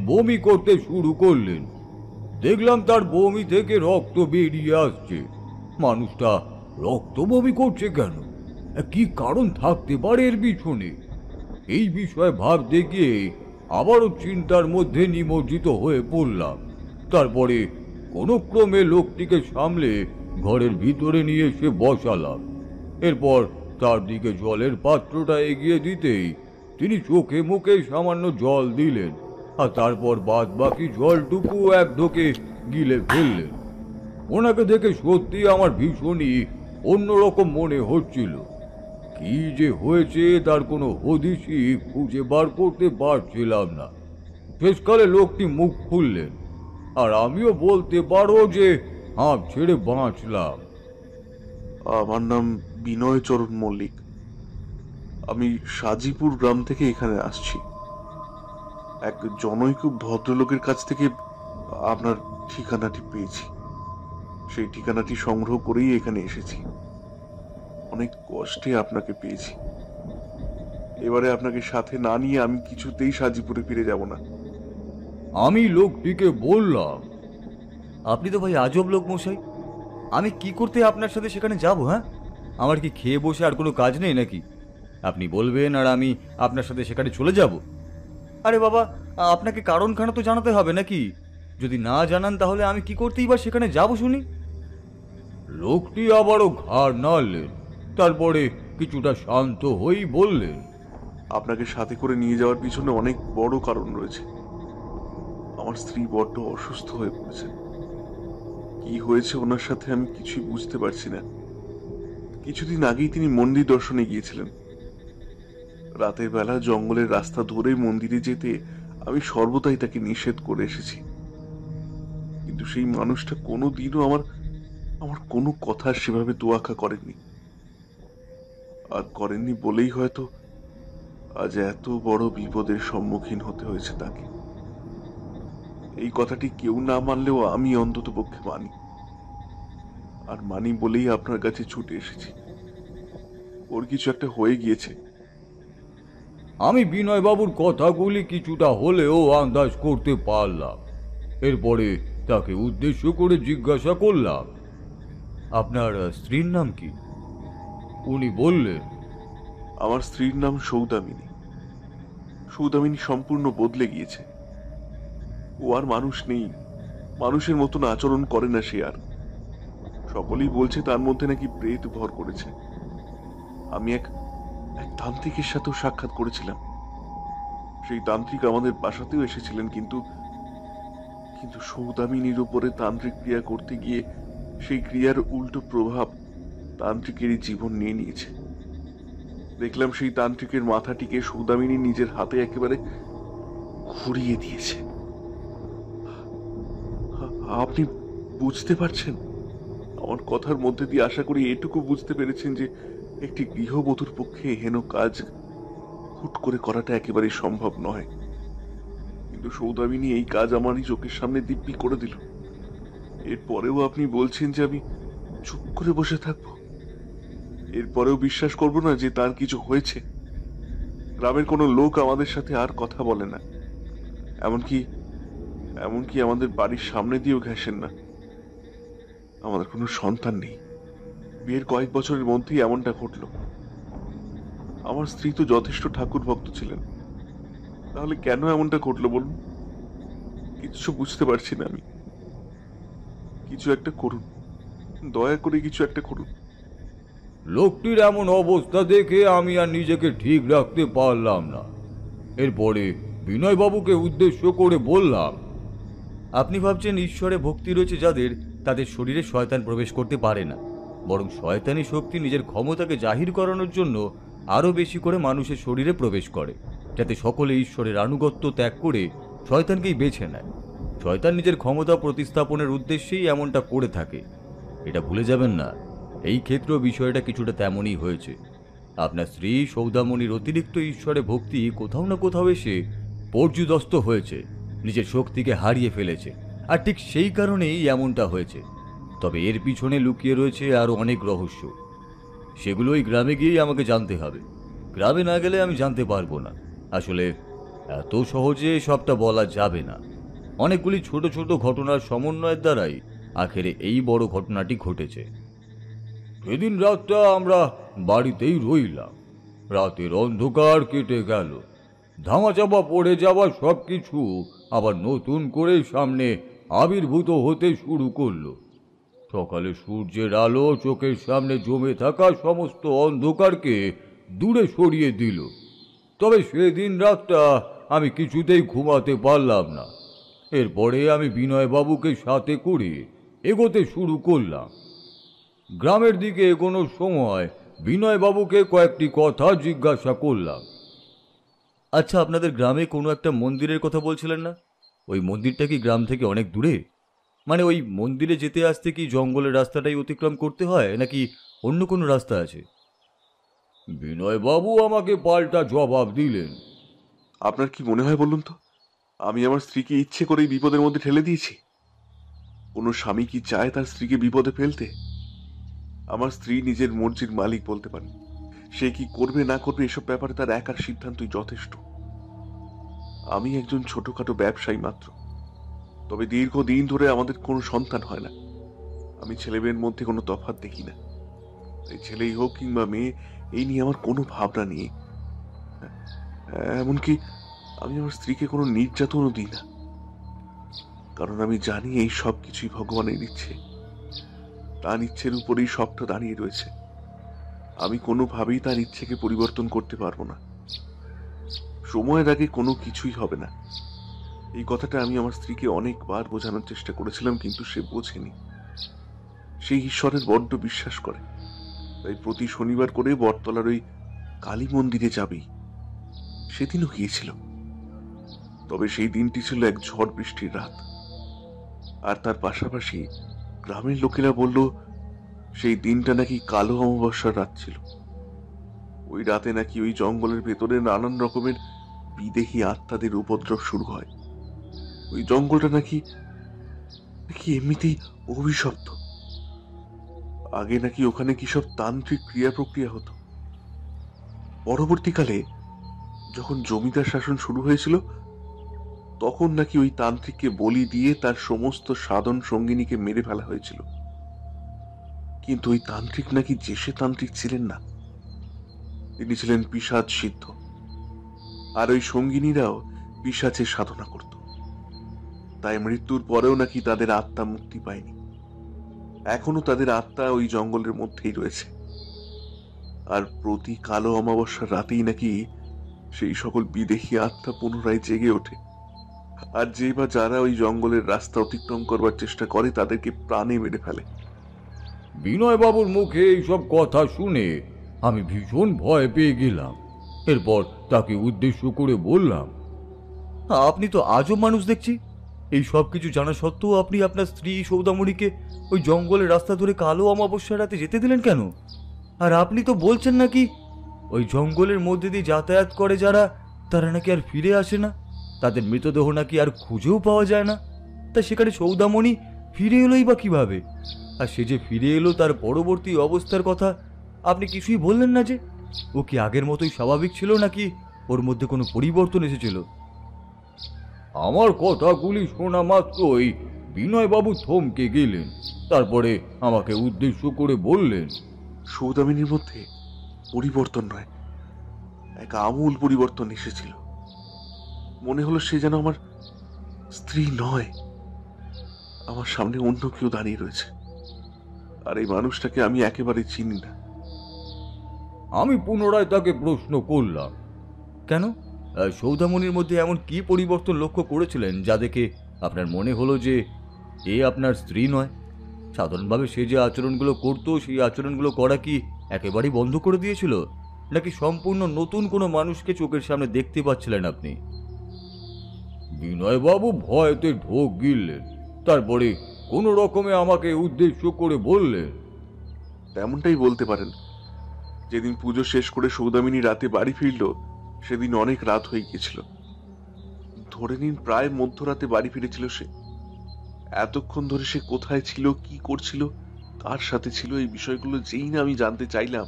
বমি করতে শুরু করলেন। দেখলাম তার বমি থেকে রক্ত বেরিয়ে আসছে। মানুষটা রক্ত বমি করছে কেন? কি কারণ থাকতে পারে এর পিছনে? এই বিষয়ে ভাবতে গিয়ে আবারও চিন্তার মধ্যে নিমজ্জিত হয়ে পড়লাম। তারপরে কোনো ক্রমে লোকটিকে সামলে ঘরের ভিতরে নিয়ে এসে বসালাম। এরপর তার দিকে জলের পাত্রটা এগিয়ে দিতেই তিনি চোখে মুখে সামান্য জল দিলেন, আর তারপর বাদ বাকি জলটুকু এক ঢোকে গিলে ফেললেন। ওনাকে দেখে সত্যি আমার ভীষণই অন্যরকম মনে হচ্ছিল। কি যে হয়েছে তার কোনো হদিশই খুঁজে বার করতে পারছিলাম না। শেষকালে লোকটি মুখ খুললেন, আর আমিও বলতে পারো যে হাঁপ ছেড়ে বাঁচলাম। আমার নাম বিনয় চরণ মল্লিক। আমি সাজিপুর গ্রাম থেকে এখানে আসছি। এক জনৈক ভদ্রলোকের কাছ থেকে আপনার ঠিকানাটি পেয়েছি। সেই ঠিকানাটি সংগ্রহ করেই এখানে এসেছি। অনেক কষ্টে আপনাকে পেয়েছি। এবারে আপনাকে সাথে না নিয়ে আমি কিছুতেই সাজিপুরে ফিরে যাব না। আমি লোকটিকে বললাম, আপনি তো ভাই আজব লোক মশাই। আমি কি করতে আপনার সাথে সেখানে যাব? হ্যাঁ, আমার কি খেয়ে বসে আর কোনো কাজ নেই নাকি? আপনি বলবেন আর আমি আপনার সাথে সেখানে চলে যাব? আরে বাবা, আপনাকে কারণ খানা তো জানাতে হবে নাকি? যদি না জানান তাহলে আমি কি করতেই বা সেখানে যাব শুনি? লোকটি আবারও ঘাড় নাড়লেন, তারপরে কিছুটা শান্ত হয়েই বললেন, আপনাকে সাথে করে নিয়ে যাওয়ার পিছনে অনেক বড় কারণ রয়েছে। আমার স্ত্রী বড্ড অসুস্থ হয়ে পড়েছে। কি হয়েছে ওনার সাথে আমি কিছুই বুঝতে পারছি না। কিছুদিন আগেই তিনি মন্দির দর্শনে গিয়েছিলেন। রাতের বেলা জঙ্গলের রাস্তা ধরে মন্দিরে যেতে আমি সর্বদাই তাকে নিষেধ করে এসেছি, কিন্তু সেই মানুষটা কোনোদিনও আমার কোনো কথা সেভাবে তোয়াক্কা করেননি। আর করেননি বলেই হয়তো আজ এত বড় বিপদের সম্মুখীন হতে হয়েছে তাকে। এই কথাটি কেউ না মানলেও আমি অন্তত পক্ষে মানি, আর মানি বলেই আপনার কাছে ছুটে এসেছি। ওর কিছু একটা হয়ে গিয়েছে। আমি বিনয়বাবুর কথাগুলি কিছুটা হলেও আন্দাজ করতে পারলাম। এরপরে তাকে উদ্দেশ্য করে জিজ্ঞাসা করলাম, আপনার স্ত্রীর নাম কি? উনি বললেন, আমার স্ত্রীর নাম সৌদামিনী। সৌদামিনী সম্পূর্ণ বদলে গিয়েছে। ও আর মানুষ নেই, মানুষের মতন আচরণ করে না সে আর। সকলেই বলছে তার মধ্যে নাকি প্রেত ভর করেছে। আমি এক তান্ত্রিকের সাথেও সাক্ষাৎ করেছিলাম। সেই তান্ত্রিক আমাদের বাসাতেও এসেছিলেন, কিন্তু সৌদামিনীর উপরে তান্ত্রিক ক্রিয়া করতে গিয়ে সেই ক্রিয়ার উল্টো প্রভাব তান্ত্রিকেরই জীবন নিয়ে নিয়েছে। দেখলাম সেই তান্ত্রিকের মাথাটিকে সৌদামিনী নিজের হাতে একেবারে ঘুরিয়ে দিয়েছে। আপনি বুঝতে পারছেন? আমার কথার মধ্যে দিয়ে আশা করি এটুকু বুঝতে পেরেছেন যে একটি গৃহবধূর পক্ষে হেন কাজ হুট করে করাটা একেবারেই সম্ভব নয়। কিন্তু সৌদামিনী এই কাজ আমারই চোখের সামনে দিব্যি করে দিল। এরপরেও আপনি বলছেন যে আমি চুপ করে বসে থাকবো? এরপরেও বিশ্বাস করব না যে তার কিছু হয়েছে? গ্রামের কোনো লোক আমাদের সাথে আর কথা বলে না, এমনকি আমাদের বাড়ির সামনে দিয়েও ঘেঁষেন না। আমাদের কোনো সন্তান নেই। বিয়ের কয়েক বছরের মধ্যেই এমনটা ঘটল। আমার স্ত্রী তো যথেষ্ট ঠাকুর ভক্ত ছিলেন, তাহলে কেন এমনটা ঘটলো বলুন? কিছু বুঝতে পারছি না আমি। কিছু একটা করুন, দয়া করে কিছু একটা করুন। লোকটির এমন অবস্থা দেখে আমি আর নিজেকে ঠিক রাখতে পারলাম না। এরপরে বিনয়বাবুকে উদ্দেশ্য করে বললাম, আপনি ভাবছেন ঈশ্বরে ভক্তি রয়েছে যাদের, তাদের শরীরে শয়তান প্রবেশ করতে পারে না, বরং শয়তানি শক্তি নিজের ক্ষমতাকে জাহির করানোর জন্য আরও বেশি করে মানুষের শরীরে প্রবেশ করে, যাতে সকলে ঈশ্বরের আনুগত্য ত্যাগ করে শয়তানকেই বেছে নেয়। শয়তান নিজের ক্ষমতা প্রতিস্থাপনের উদ্দেশ্যেই এমনটা করে থাকে। এটা ভুলে যাবেন না। এই ক্ষেত্রে বিষয়টা কিছুটা তেমনই হয়েছে। আপনার স্ত্রী সৌদামণির অতিরিক্ত ঈশ্বরে ভক্তি কোথাও না কোথাও এসে পর্যুদস্ত হয়েছে, নিজের শক্তিকে হারিয়ে ফেলেছে, আর ঠিক সেই কারণেই এমনটা হয়েছে। তবে এর পিছনে লুকিয়ে রয়েছে আরও অনেক রহস্য। সেগুলোই গ্রামে গিয়েই আমাকে জানতে হবে। গ্রামে না গেলে আমি জানতে পারবো না। আসলে এত সহজে সবটা বলা যাবে না। অনেকগুলি ছোট ছোট ঘটনার সমন্বয়ের দ্বারাই আখেরে এই বড় ঘটনাটি ঘটেছে। সেদিন রাতটা আমরা বাড়িতেই রইলাম। রাতের অন্ধকার কেটে গেল। ধামাচাপা পড়ে যাওয়া সবকিছু আবার নতুন করে সামনে আবির্ভূত হতে শুরু করলো। সকালে সূর্যের আলো চোখের সামনে জমে থাকা সমস্ত অন্ধকারকে দূরে সরিয়ে দিল। তবে সেদিন রাতটা আমি কিছুতেই ঘুমাতে পারলাম না। এরপরে আমি বিনয়বাবুকে সাথে করে এগোতে শুরু করলাম। গ্রামের দিকে এগোনোর সময় বিনয়বাবুকে কয়েকটি কথা জিজ্ঞাসা করলাম। আচ্ছা, আপনাদের গ্রামে কোনো একটা মন্দিরের কথা বলছিলেন না? ওই মন্দিরটা কি গ্রাম থেকে অনেক দূরে? মানে ওই মন্দিরে যেতে আসতে কি জঙ্গলের রাস্তাটাই অতিক্রম করতে হয় নাকি অন্য কোনো রাস্তা আছে? বিনয়বাবু আমাকে পাল্টা জবাব দিলেন। আপনার কি মনে হয় বলুন তো, আমি আমার স্ত্রীকে ইচ্ছে করেই বিপদের মধ্যে ঠেলে দিয়েছি? কোনো স্বামী কি চায় তার স্ত্রীকে বিপদে ফেলতে? আমার স্ত্রী নিজের মর্জির মালিক বলতে পারে। সে কি করবে না করবে এসব ব্যাপারে তার একার সিদ্ধান্তই যথেষ্ট। আমি একজন ছোটখাটো ব্যবসায়ী মাত্র, তবে দীর্ঘদিন ধরে আমাদের কোনো সন্তান হয় না। আমি ছেলে মেয়ের মধ্যে কোনো তফাৎ দেখি না। এই ছেলেই হোক কিংবা মেয়ে, এই নিয়ে আমার কোনো ভাবনা নেই। এমনকি আমি আমার স্ত্রীকে কোনো নির্যাতনও দিই না, কারণ আমি জানি এই সব কিছুই ভগবানের ইচ্ছে। তার ইচ্ছের উপরেই সবটা দাঁড়িয়ে রয়েছে। আমি কোনোভাবেই তার ইচ্ছেকে পরিবর্তন করতে পারবো না। সময়ের আগে কোনো কিছুই হবে না, এই কথাটা আমি আমার স্ত্রীকে অনেকবার বোঝানোর চেষ্টা করেছিলাম, কিন্তু সে বোঝেনি। সে ঈশ্বরের বড্ড বিশ্বাস করে, তাই প্রতি শনিবার করে বটতলার ওই কালী মন্দিরে যাবেই। সেদিনও গিয়েছিল, তবে সেই দিনটি ছিল এক ঝড় বৃষ্টির রাত। আর তার পাশাপাশি গ্রামের লোকেরা বলল সেই দিনটা নাকি কালো অমাবস্যার রাত ছিল। ওই রাতে নাকি ওই জঙ্গলের ভেতরে নানান রকমের বিদেহী আত্মাদের উপদ্রব শুরু হয়। ওই জঙ্গলটা নাকি নাকি এমনিতেই অভিশপ্ত। আগে নাকি ওখানে কি সব তান্ত্রিক ক্রিয়া প্রক্রিয়া হতো। পরবর্তীকালে যখন জমিদার শাসন শুরু হয়েছিল, তখন নাকি ওই তান্ত্রিককে বলি দিয়ে তার সমস্ত সাধন সঙ্গিনীকে মেরে ফেলা হয়েছিল। কিন্তু ওই তান্ত্রিক নাকি যে সে তান্ত্রিক ছিলেন না, তিনি ছিলেন পিশাচ সিদ্ধ। আর ওই সঙ্গিনীরাও পিশাচের সাধনা করত। তাই মৃত্যুর পরেও নাকি তাদের আত্মা মুক্তি পায়নি। এখনো তাদের আত্মা ওই জঙ্গলের মধ্যেই রয়েছে। আর প্রতি কালো অমাবস্যার রাতেই নাকি সেই সকল বিদেহী আত্মা পুনরায় জেগে ওঠে। আর যে বা যারা ওই জঙ্গলের রাস্তা অতিক্রম করবার চেষ্টা করে তাদেরকে প্রাণে মেরে ফেলে। বিনয়বাবুর মুখে এইসব কথা শুনে আমি ভীষণ ভয় পেয়ে গেলাম। এরপর তাকে উদ্দেশ্য করে বললাম, আপনি তো আজব মানুষ দেখছি। এই সব কিছু জানা সত্ত্বেও আপনি আপনার স্ত্রী সৌদামণিকে ওই জঙ্গলের রাস্তা ধরে কালো অমাবস্যার রাতে যেতে দিলেন কেন? আর আপনি তো বলছেন নাকি ওই জঙ্গলের মধ্যে দিয়ে যাতায়াত করে যারা, তারা নাকি আর ফিরে আসে না, তাদের মৃতদেহ নাকি আর খুঁজেও পাওয়া যায় না। তা সেখানে সৌদামণি ফিরে এলোই বা কিভাবে? আর সে যে ফিরে এলো তার পরবর্তী অবস্থার কথা আপনি কিছুই বললেন না। যে ও কি আগের মতোই স্বাভাবিক ছিল নাকি ওর মধ্যে কোনো পরিবর্তন এসেছিল? আমার কথাগুলি শোনা মাত্রই বিনয়বাবু থমকে গেলেন। তারপরে আমাকে উদ্দেশ্য করে বললেন, সৌদামিনীর মধ্যে পরিবর্তন নয়, এক আমূল পরিবর্তন এসেছিল। মনে হলো সে যেন আমার স্ত্রী নয়, আমার সামনে অন্য কেউ দাঁড়িয়ে রয়েছে। আর এই মানুষটাকে আমি একেবারে চিনি না। আমি পুনরায় তাকে প্রশ্ন করলাম, কেন? সৌদামণির মধ্যে এমন কি পরিবর্তন লক্ষ্য করেছিলেন যা দেখে আপনার মনে হলো যে এ আপনার স্ত্রী নয়? সাধারণভাবে সে যে আচরণগুলো করতো সেই আচরণগুলো করা কি একেবারেই বন্ধ করে দিয়েছিল, নাকি সম্পূর্ণ নতুন কোনো মানুষকে চোখের সামনে দেখতে পাচ্ছিলেন আপনি? বিনয়বাবু ভয়তে ঢোক গিললেন। তারপরে কোনো রকমে আমাকে উদ্দেশ্য করে বললেন, তেমনটাই বলতে পারেন। যেদিন পুজো শেষ করে সৌদামিনী রাতে বাড়ি ফিরল, সেদিন অনেক রাত হয়ে গিয়েছিল। ধরে নিন প্রায় মধ্যরাতে বাড়ি ফিরেছিল সে। এতক্ষণ ধরে সে কোথায় ছিল, কি করছিল, কার সাথে ছিল, এই বিষয়গুলো যেই না আমি জানতে চাইলাম,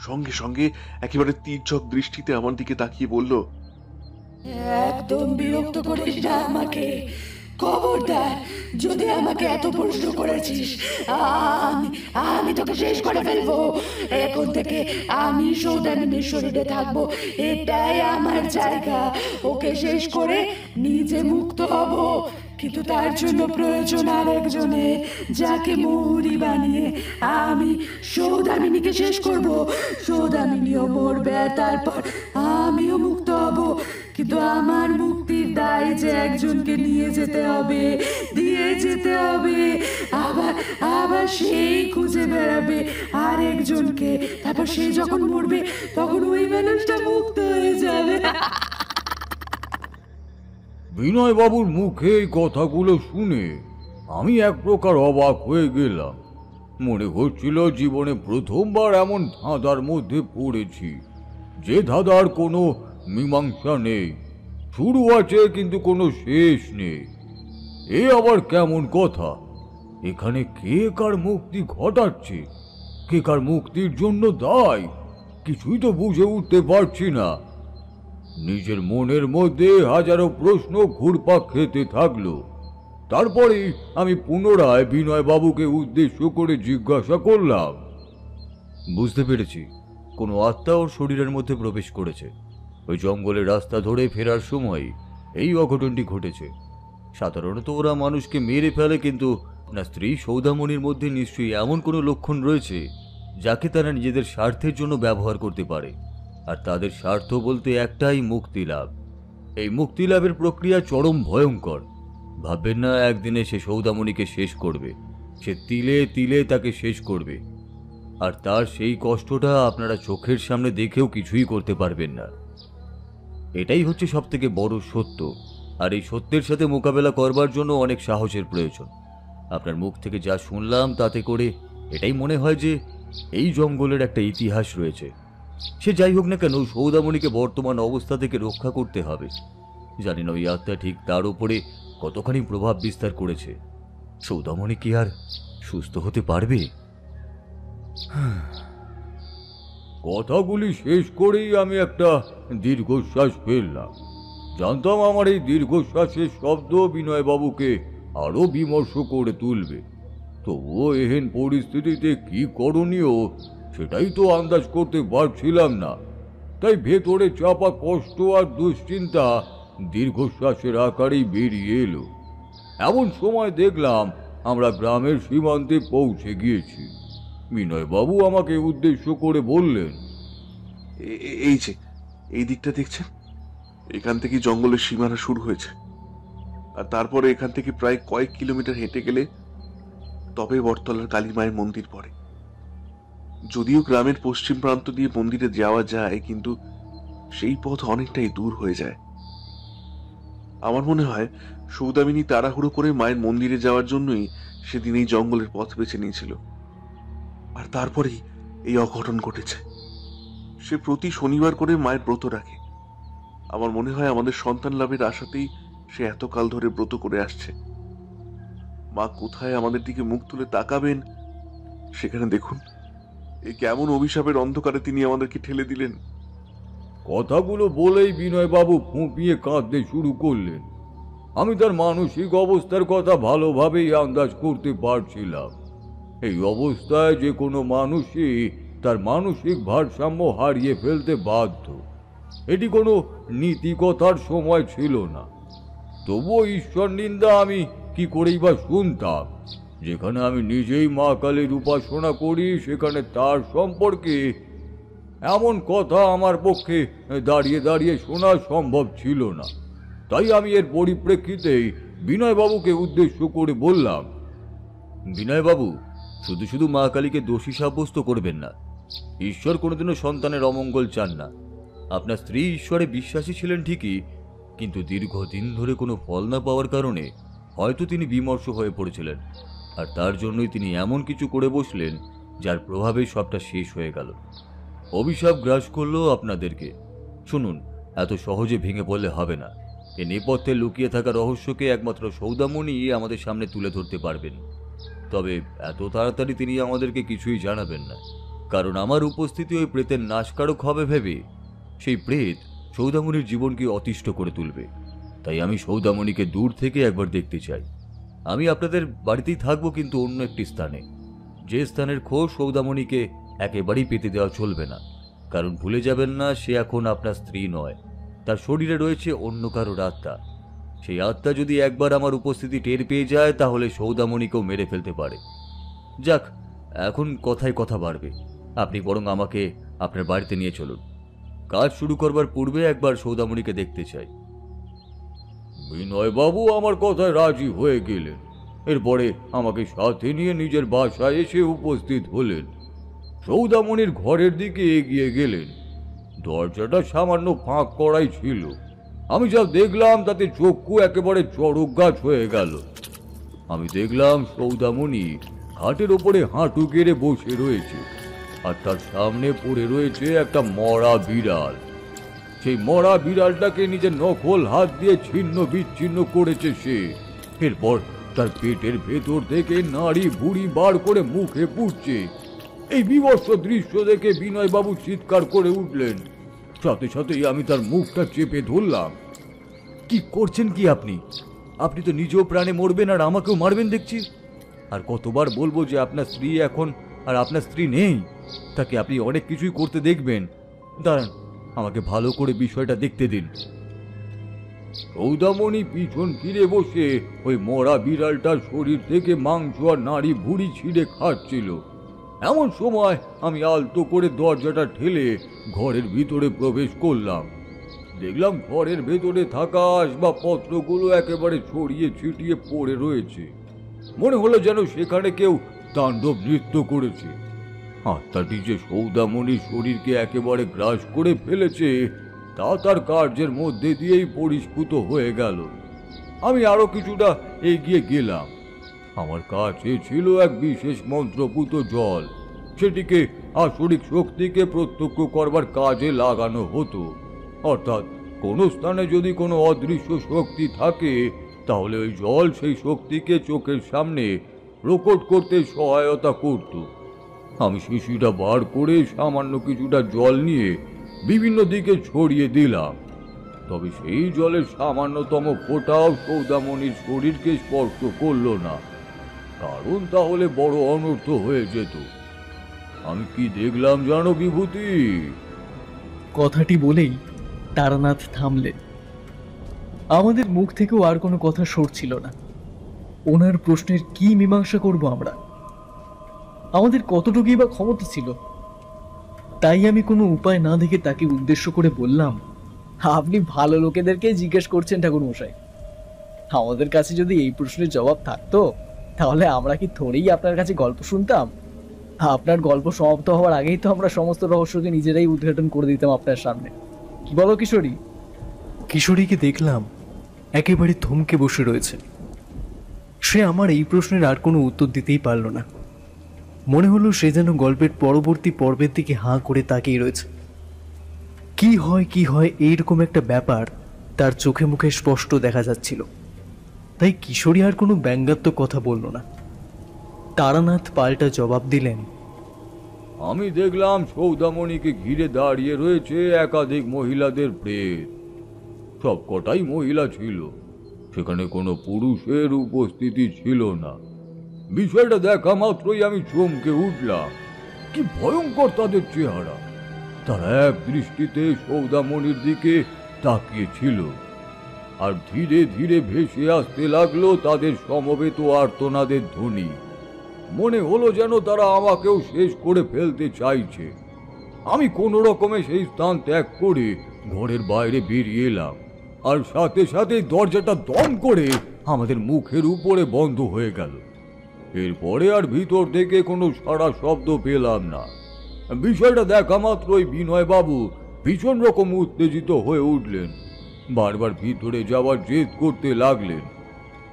সঙ্গে সঙ্গে একেবারে তীর্যক দৃষ্টিতে আমার দিকে তাকিয়ে বলল, একদম বিরক্ত করিস না আমাকে। খবরদার, যদি আমাকে এত প্রশ্ন করেছিস, আমি তোকে শেষ করে ফেলবো। এখন থেকে আমি সৌদামিনীর শরীরে থাকবো, এটাই আমার জায়গা। ওকে শেষ করে নিজে মুক্ত হব, কিন্তু তার জন্য প্রয়োজন আরেকজনের, যাকে মৌরি বানিয়ে আমি সৌদামিনীকে শেষ করব। সৌদামিনীও মরবে, আর তারপর আমিও মুক্ত হব। কিন্তু আমার মুক্তির দায় যে একজনকে নিয়ে যেতে হবে, দিয়ে যেতে হবে। আবার আবার সেই খুঁজে বেড়াবে আর একজনকে। তারপর সে যখন মরবে তখন ওই মানুষটা মুক্ত হয়ে যাবে। বিনয়বাবুর মুখে এই কথাগুলো শুনে আমি এক প্রকার অবাক হয়ে গেলাম। মনে হচ্ছিল জীবনে প্রথমবার এমন ধাঁধার মধ্যে পড়েছি, যে ধাঁধার কোনো মীমাংসা নেই, শুরু আছে কিন্তু কোনো শেষ নেই। এ আবার কেমন কথা? এখানে কে কার মুক্তি ঘটাচ্ছে, কে কার মুক্তির জন্য দায়, কিছুই তো বুঝে উঠতে পারছি না। নিজের মনের মধ্যে হাজারো প্রশ্ন ঘুরপাক খেতে থাকলো। তারপরে আমি পুনরায় বিনয় বাবুকে উদ্দেশ্য করে জিজ্ঞাসা করলাম, বুঝতে পেরেছি, কোনো আত্মা ওর শরীরের মধ্যে প্রবেশ করেছে। ওই জঙ্গলের রাস্তা ধরে ফেরার সময় এই অঘটনটি ঘটেছে। সাধারণত ওরা মানুষকে মেরে ফেলে, কিন্তু না, স্ত্রী সৌদামণির মধ্যে নিশ্চয়ই এমন কোনো লক্ষণ রয়েছে যাকে তারা নিজেদের স্বার্থের জন্য ব্যবহার করতে পারে। আর তাদের স্বার্থ বলতে একটাই, মুক্তি লাভ। এই মুক্তি লাভের প্রক্রিয়া চরম ভয়ঙ্কর। ভাববেন না একদিনে সে সৌদামণিকে শেষ করবে, সে তিলে তিলে তাকে শেষ করবে। আর তার সেই কষ্টটা আপনারা চোখের সামনে দেখেও কিছুই করতে পারবেন না। এটাই হচ্ছে সব থেকে বড় সত্য। আর এই সত্যের সাথে মোকাবেলা করবার জন্য অনেক সাহসের প্রয়োজন। আপনার মুখ থেকে যা শুনলাম তাতে করে এটাই মনে হয় যে এই জঙ্গলের একটা ইতিহাস রয়েছে। সে যাই হোক না কেন, সৌদামণিকে বর্তমান অবস্থা থেকে রক্ষা করতে হবে। জানি না ওই আত্মা ঠিক তার উপরে কতখানি প্রভাব বিস্তার করেছে। সৌদামণি কি আর সুস্থ হতে পারবে? কথাগুলি শেষ করেই আমি একটা দীর্ঘশ্বাস ফেললাম। জানতাম আমার এই দীর্ঘশ্বাসের শব্দ বিনয়বাবুকে আরো বিমর্ষ করে তুলবে। তবুও এহেন পরিস্থিতিতে কি করণীয় সেটাই তো আন্দাজ করতে পারছিলাম না। তাই ভেতরে চাপা কষ্ট আর দুশ্চিন্তা দীর্ঘশ্বাসের আকারেই বেরিয়ে এলো। এমন সময় দেখলাম আমরা গ্রামের সীমান্তে পৌঁছে গিয়েছি। বিনয়বাবু আমাকে উদ্দেশ্য করে বললেন, এই যে এই দিকটা দেখছেন, এখান থেকে জঙ্গলের সীমানা শুরু হয়েছে। আর তারপরে এখান থেকে প্রায় কয়েক কিলোমিটার হেঁটে গেলে তবে বটতলার কালী মায়ের মন্দির পড়ে। যদিও গ্রামের পশ্চিম প্রান্ত দিয়ে মন্দিরে যাওয়া যায়, কিন্তু সেই পথ অনেকটাই দূর হয়ে যায়। আমার মনে হয় সৌদামিনী তাড়াহুড়ো করে মায়ের মন্দিরে যাওয়ার জন্যই সেদিন এই জঙ্গলের পথ বেছে নিয়েছিল। আর তারপরেই এই অঘটন ঘটেছে। সে প্রতি শনিবার করে মায়ের ব্রত রাখে। আমার মনে হয় আমাদের সন্তান লাভের আশাতেই সে এতকাল ধরে ব্রত করে আসছে। মা কোথায় আমাদের দিকে মুখ তুলে তাকাবেন, সেখানে দেখুন এই কেমন অভিশাপের অন্ধকারে তিনি আমাদেরকে ঠেলে দিলেন। কথাগুলো বলেই বিনয়বাবু ফুঁপিয়ে কাঁদতে শুরু করলেন। আমি তার মানসিক অবস্থার কথা ভালোভাবেই আন্দাজ করতে পারছিলাম। এই অবস্থায় যে কোনো মানুষই তার মানসিক ভারসাম্য হারিয়ে ফেলতে বাধ্য। এটি কোনো নীতিকথার সময় ছিল না। তবুও ঈশ্বর নিন্দা আমি কি করেই বা শুনতাম। যেখানে আমি নিজেই মা কালীর উপাসনা করি, সেখানে তার সম্পর্কে এমন কথা আমার পক্ষে দাঁড়িয়ে দাঁড়িয়ে শোনা সম্ভব ছিল না। তাই আমি এর পরিপ্রেক্ষিতেই বিনয়বাবুকে উদ্দেশ্য করে বললাম, বিনয়বাবু, শুধু শুধু মা কালীকে দোষী সাব্যস্ত করবেন না। ঈশ্বর কোনোদিনও সন্তানের অমঙ্গল চান না। আপনার স্ত্রী ঈশ্বরে বিশ্বাসী ছিলেন ঠিকই, কিন্তু দীর্ঘদিন ধরে কোনো ফল না পাওয়ার কারণে হয়তো তিনি বিমর্ষ হয়ে পড়েছিলেন। আর তার জন্যই তিনি এমন কিছু করে বসলেন যার প্রভাবে সবটা শেষ হয়ে গেল। অভিশাপ গ্রাস করলো আপনাদেরকে। শুনুন, এত সহজে ভেঙে পড়লে হবে না। এ নেপথ্যে লুকিয়ে থাকা রহস্যকে একমাত্র সৌদামণি আমাদের সামনে তুলে ধরতে পারবেন। তবে এত তাড়াতাড়ি তিনি আমাদেরকে কিছুই জানাবেন না, কারণ আমার উপস্থিতি ওই প্রেতের নাশকারক হবে ভেবে সেই প্রেত সৌদামণির জীবনকে অতিষ্ঠ করে তুলবে। তাই আমি সৌদামণিকে দূর থেকে একবার দেখতে চাই। আমি আপনাদের বাড়িতেই থাকবো, কিন্তু অন্য একটি স্থানে। যে স্থানের খোঁজ সৌদামণিকে একেবারেই পেতে দেওয়া চলবে না, কারণ ভুলে যাবেন না সে এখন আপনার স্ত্রী নয়, তার শরীরে রয়েছে অন্য কারোর আত্মা। সেই আত্মা যদি একবার আমার উপস্থিতি টের পেয়ে যায় তাহলে সৌদামণিকেও মেরে ফেলতে পারে। যাক, এখন কথায় কথা বাড়বে। আপনি বরং আমাকে আপনার বাড়িতে নিয়ে চলুন। কাজ শুরু করবার পূর্বে একবার সৌদামণিকে দেখতে চাই। বিনয়বাবু আমার কথায় রাজি হয়ে গেলেন। এরপরে আমাকে সাথে নিয়ে নিজের বাসায় এসে উপস্থিত হলেন। সৌদামণির ঘরের দিকে এগিয়ে গেলেন। দরজাটা সামান্য ফাঁক করাই ছিল। আমি যা দেখলাম তাতে চক্ষু একেবারে চড়ক গাছ হয়ে গেল। আমি দেখলাম সৌদামণি খাটের ওপরে হাঁটু গেড়ে বসে রয়েছে, আর তার সামনে পড়ে রয়েছে একটা মরা বিড়াল। সেই মরা বিড়ালটাকে নিজের নকল হাত দিয়ে ছিন্ন বিচ্ছিন্ন করেছে সে। এরপর তার পেটের ভেতর থেকে নাড়ি ভুড়ি বার করে মুখে পুড়ছে। এই বিভৎস দৃশ্য দেখে বিনয়বাবু চিৎকার করে উঠলেন। সাথে সাথেই আমি তার মুখটা চেপে ধরলাম। কি করছেন কি আপনি? আপনি তো নিজেও প্রাণে মরবেন আর আমাকেও মারবেন দেখছি। আর কতবার বলবো যে আপনার স্ত্রী এখন আর আপনার স্ত্রী নেই, তাকে আপনি অনেক কিছুই করতে দেখবেন। দাঁড়ান, আমাকে ভালো করে বিষয়টা দেখতে দিন। সৌদামণি পিছন ফিরে বসে ওই মরা বিড়ালটার শরীর থেকে মাংস আর নাড়ি ভুড়ি ছিঁড়ে খাচ্ছিল। এমন সময় আমি আলতো করে দরজাটা ঠেলে ঘরের ভিতরে প্রবেশ করলাম। দেখলাম ঘরের ভেতরে থাকা আসবাবপত্রগুলো একেবারে ছড়িয়ে ছিটিয়ে পড়ে রয়েছে। মনে হলো যেন সেখানে কেউ তাণ্ডব নৃত্য করেছে। আত্মাটি যে সৌদামণির শরীরকে একেবারে গ্রাস করে ফেলেছে তা তার কার্যের মধ্যে দিয়েই পরিস্ফুট হয়ে গেল। আমি আরো কিছুটা এগিয়ে গেলাম। আমার কাছে ছিল এক বিশেষ মন্ত্রপুত জল। সেটিকে আসরিক শক্তিকে প্রত্যক্ষ করবার কাজে লাগানো হতো। অর্থাৎ কোনো স্থানে যদি কোনো অদৃশ্য শক্তি থাকে তাহলে ওই জল সেই শক্তিকে চোখের সামনে প্রকট করতে সহায়তা করত। আমি শিশিটা বার করে সামান্য কিছুটা জল নিয়ে বিভিন্ন দিকে ছড়িয়ে দিলাম। তবে সেই জলের সামান্যতম ফোঁটাও সৌদামণির শরীরকে স্পর্শ করল না, কারণ তাহলে বড় অনর্থ হয়ে যেত। আমি কি দেখলাম জানো বিভূতি? কথাটি বলেই তারানাথ থামলেন। আমাদের মুখ থেকেও আর কোনো কথা সরছিল না। ওনার প্রশ্নের কি মীমাংসা করব আমরা? আমাদের কতটুকুই বা ক্ষমতা ছিল? তাই আমি কোনো উপায় না দেখে তাকে উদ্দেশ্য করে বললাম, আপনি ভালো লোকেদেরকে জিজ্ঞেস করছেন ঠাকুর মশাই। আমাদের কাছে যদি এই প্রশ্নের জবাব থাকতো তাহলে আমরা কি থোড়েই আপনার কাছে গল্প শুনতাম? আপনার গল্প সমাপ্ত হওয়ার আগেই তো আমরা সমস্ত রহস্যকে নিজেরাই উদ্ঘাটন করে দিতাম আপনার সামনে। কি বলো কিশোরী? কিশোরীকে দেখলাম একেবারে থমকে বসে রয়েছে। সে আমার এই প্রশ্নের আর কোনো উত্তর দিতেই পারল না। মনে হলো সে যেন গল্পের পরবর্তী পর্বের দিকে হাঁ করে তাকিয়ে রয়েছে। কি হয় এইরকম একটা ব্যাপার তার চোখে মুখে স্পষ্ট দেখা যাচ্ছিল। তাই কিশোরী আর কোনো ব্যঙ্গাত্মক কথা বলল না। তারানাথ পাল্টা জবাব দিলেন, আমি দেখলাম সৌদামণিকে ঘিরে দাঁড়িয়ে রয়েছে একাধিক মহিলাদের প্রেত। সব কটাই মহিলা ছিল, সেখানে কোনো পুরুষের উপস্থিতি ছিল না। বিষয়টা দেখা মাত্রই আমি চমকে উঠলাম। কি ভয়ঙ্কর তাদের চেহারা! তারা এক দৃষ্টিতে সৌদামণির দিকে তাকিয়েছিল, আর ধীরে ধীরে ভেসে আসতে লাগলো তাদের সমবেত আর্তনাদের ধ্বনি। মনে হলো যেন তারা আমাকেও শেষ করে ফেলতে চাইছে। আমি কোনো রকমে সেই স্থান ত্যাগ করে ঘরের বাইরে বেরিয়ে এলাম, আর সাথে সাথে দরজাটা দম করে আমাদের মুখের উপরে বন্ধ হয়ে গেল। এরপরে আর ভিতর থেকে কোনো সাড়া শব্দ পেলাম না। বিষয়টা দেখা মাত্রই বিনয়বাবু ভীষণ রকম উত্তেজিত হয়ে উঠলেন। বারবার ভিতরে যাওয়ার জেদ করতে লাগলেন,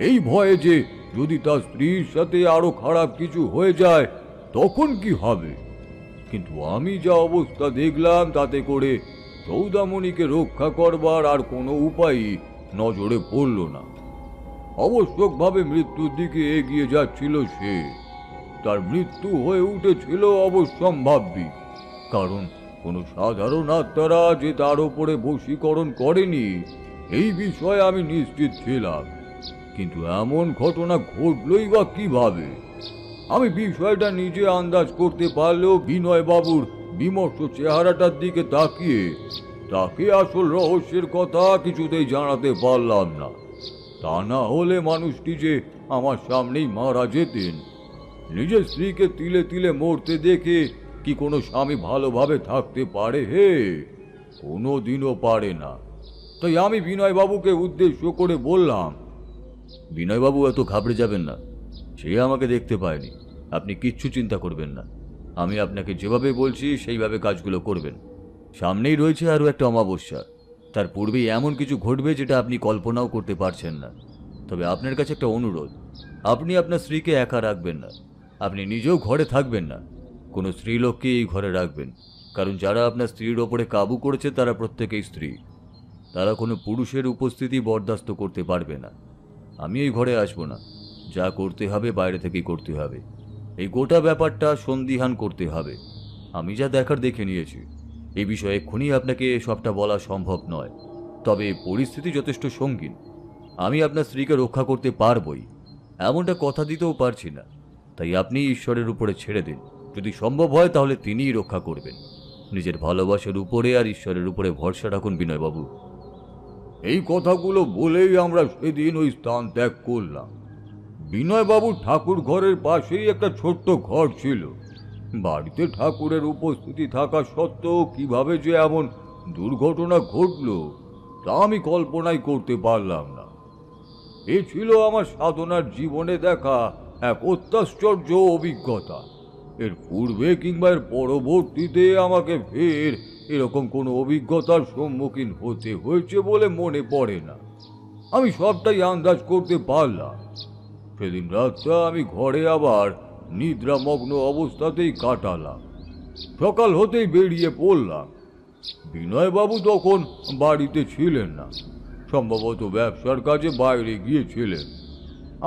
এই ভয়ে যে যদি তার স্ত্রীর সাথে আরো খারাপ কিছু হয়ে যায় তখন কি হবে। কিন্তু আমি যা অবস্থা দেখলাম তাতে করে সৌদামণিকে রক্ষা করবার আর কোনো উপায়ই নজরে পড়ল না। অবশ্যকভাবে মৃত্যুর দিকে এগিয়ে যাচ্ছিল সে। তার মৃত্যু হয়ে উঠেছিল অবশ্যম্ভাবী, কারণ কোনো সাধারণ আত্মারা যে তার উপরে বশীকরণ করেনি এই বিষয়ে আমি নিশ্চিত ছিলাম। কিন্তু এমন ঘটনা ঘটলই বা কিভাবে? আমি বিষয়টা নিজে আন্দাজ করতে পারলেও বিনয়বাবুর বিমর্ষ চেহারাটার দিকে তাকিয়ে তাকে আসল রহস্যের কথা কিছুতেই জানাতে পারলাম না। তা না হলে মানুষটি যে আমার সামনেই মারা যেতেন। নিজের স্ত্রীকে তিলে তিলে মরতে দেখে কি কোনো স্বামী ভালোভাবে থাকতে পারে? হে, কোনো দিনও পারে না। তাই আমি বিনয়বাবুকে উদ্দেশ্য করে বললাম, বিনয়বাবু এত ঘাবড়ে যাবেন না, সে আমাকে দেখতে পায়নি। আপনি কিচ্ছু চিন্তা করবেন না। আমি আপনাকে যেভাবে বলছি সেইভাবে কাজগুলো করবেন। সামনেই রয়েছে আরও একটা অমাবস্যা, তার পূর্বেই এমন কিছু ঘটবে যেটা আপনি কল্পনাও করতে পারছেন না। তবে আপনার কাছে একটা অনুরোধ, আপনি আপনার স্ত্রীকে একা রাখবেন না, আপনি নিজেও ঘরে থাকবেন না, কোনো স্ত্রীলোককে এই ঘরে রাখবেন। কারণ যারা আপনার স্ত্রীর ওপরে কাবু করেছে তারা প্রত্যেকেই স্ত্রী, তারা কোনো পুরুষের উপস্থিতি বরদাস্ত করতে পারবে না। আমি এই ঘরে আসবো না, যা করতে হবে বাইরে থেকেই করতে হবে। এই গোটা ব্যাপারটা সন্দিহান করতে হবে। আমি যা দেখার দেখে নিয়েছি, এই বিষয়ে এক্ষুনি আপনাকে সবটা বলা সম্ভব নয়, তবে পরিস্থিতি যথেষ্ট সঙ্গীন। আমি আপনার স্ত্রীকে রক্ষা করতে পারবই, এমনটা কথা দিতেও পারছি না। তাই আপনি ঈশ্বরের উপরে ছেড়ে দিন, যদি সম্ভব হয় তাহলে তিনিই রক্ষা করবেন। নিজের ভালোবাসার উপরে আর ঈশ্বরের উপরে ভরসা রাখুন বিনয়বাবু। এই কথাগুলো বলেই আমরা সেদিন ওই স্থান ত্যাগ করলাম। বিনয়বাবুর ঠাকুর ঘরের পাশেই একটা ছোট্ট ঘর ছিল। বাড়িতে ঠাকুরের উপস্থিতি থাকা সত্ত্বেও কিভাবে যে এমন দুর্ঘটনা ঘটল তা আমি কল্পনাই করতে পারলাম না। এ ছিল আমার সাধনার জীবনে দেখা এক অত্যাশ্চর্য অভিজ্ঞতা। এর পূর্বে কিংবা এর পরবর্তীতে আমাকে ফের এরকম কোনো অভিজ্ঞতার সম্মুখীন হতে হয়েছে বলে মনে পড়ে না। আমি সবটাই আন্দাজ করতে পারলাম। সেদিন রাতটা আমি ঘরে আবার নিদ্রামগ্ন অবস্থাতেই কাটালাম। সকাল হতেই বেরিয়ে পড়লাম। বিনয়বাবু তখন বাড়িতে ছিলেন না, সম্ভবত ব্যবসার কাজে বাইরে গিয়েছিলেন।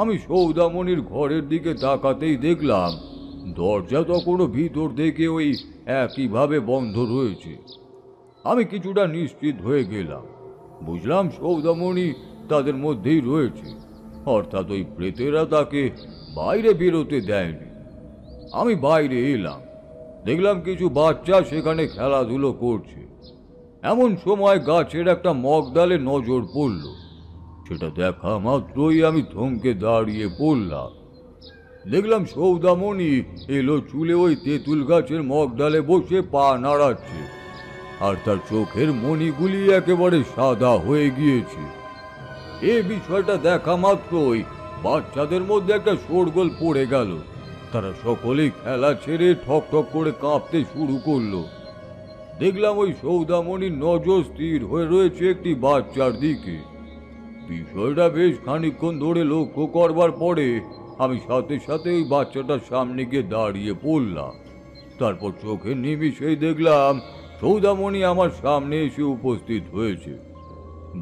আমি সৌদামণির ঘরের দিকে তাকাতেই দেখলাম দরজা তখনও ভিতর থেকে ওই একইভাবে বন্ধ রয়েছে। আমি কিছুটা নিশ্চিত হয়ে গেলাম, বুঝলাম সৌদামণি তাদের মধ্যেই রয়েছে, অর্থাৎ ওই প্রেতেরা তাকে বাইরে বেরোতে দেয়নি। আমি বাইরে এলাম, দেখলাম কিছু বাচ্চা সেখানে খেলাধুলো করছে। এমন সময় গাছের একটা মগডালে নজর পড়ল। সেটা দেখা মাত্রই আমি থমকে দাঁড়িয়ে পড়লাম। দেখলাম সৌদামণি এলো চুলে ওই তেঁতুল গাছের মগডালে বসে পা নাড়াচ্ছে, আর তার চোখের মণিগুলি একেবারে সাদা হয়ে গিয়েছে। এই বিষয়টা দেখা মাত্রই বাচ্চাদের মধ্যে একটা শোরগোল পড়ে গেল। তারা সকলেই খেলা ছেড়ে ঠক ঠক করে কাঁপতে শুরু করলো। দেখলাম ওই সৌদামণির নজর স্থির হয়ে রয়েছে একটি বাচ্চার দিকে। বিষয়টা বেশ খানিকক্ষণ ধরে লক্ষ্য করবার পরে আমি সাথে সাথে ওই বাচ্চাটার সামনে গিয়ে দাঁড়িয়ে পড়লাম। তারপর চোখের নিমিষেই দেখলাম সৌদামণি আমার সামনে এসে উপস্থিত হয়েছে,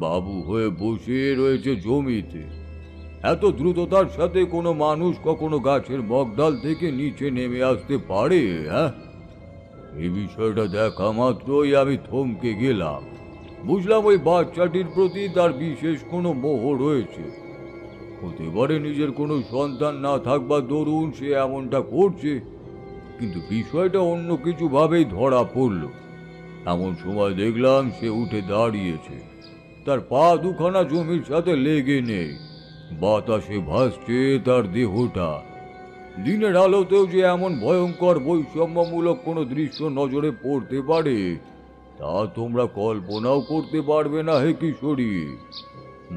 বাবু হয়ে বসে রয়েছে জমিতে। এত দ্রুততার সাথে কোনো মানুষ কখনো গাছের মগডাল থেকে নিচে নেমে আসতে পারে? হ্যাঁ, এই বিষয়টা দেখা মাত্রই আমি থমকে গেলাম। বুঝলাম ওই বাচ্চাটির প্রতি তার বিশেষ কোনো মোহ রয়েছে। হতে পারে নিজের কোনো সন্তান না থাকবার দরুন সে এমনটা করছে, কিন্তু বিষয়টা অন্য কিছু ভাবেই ধরা পড়ল। এমন সময় দেখলাম সে উঠে দাঁড়িয়েছে, তার পা দুখানা জমির সাথে লেগে নেই, বাতাসে ভাসছে তার দেহটা। দিনের আলোতেও যে এমন ভয়ঙ্কর বৈষম্যমূলক কোনো দৃশ্য নজরে পড়তে পারে তা তোমরা কল্পনাও করতে পারবে না হে কিশোরী।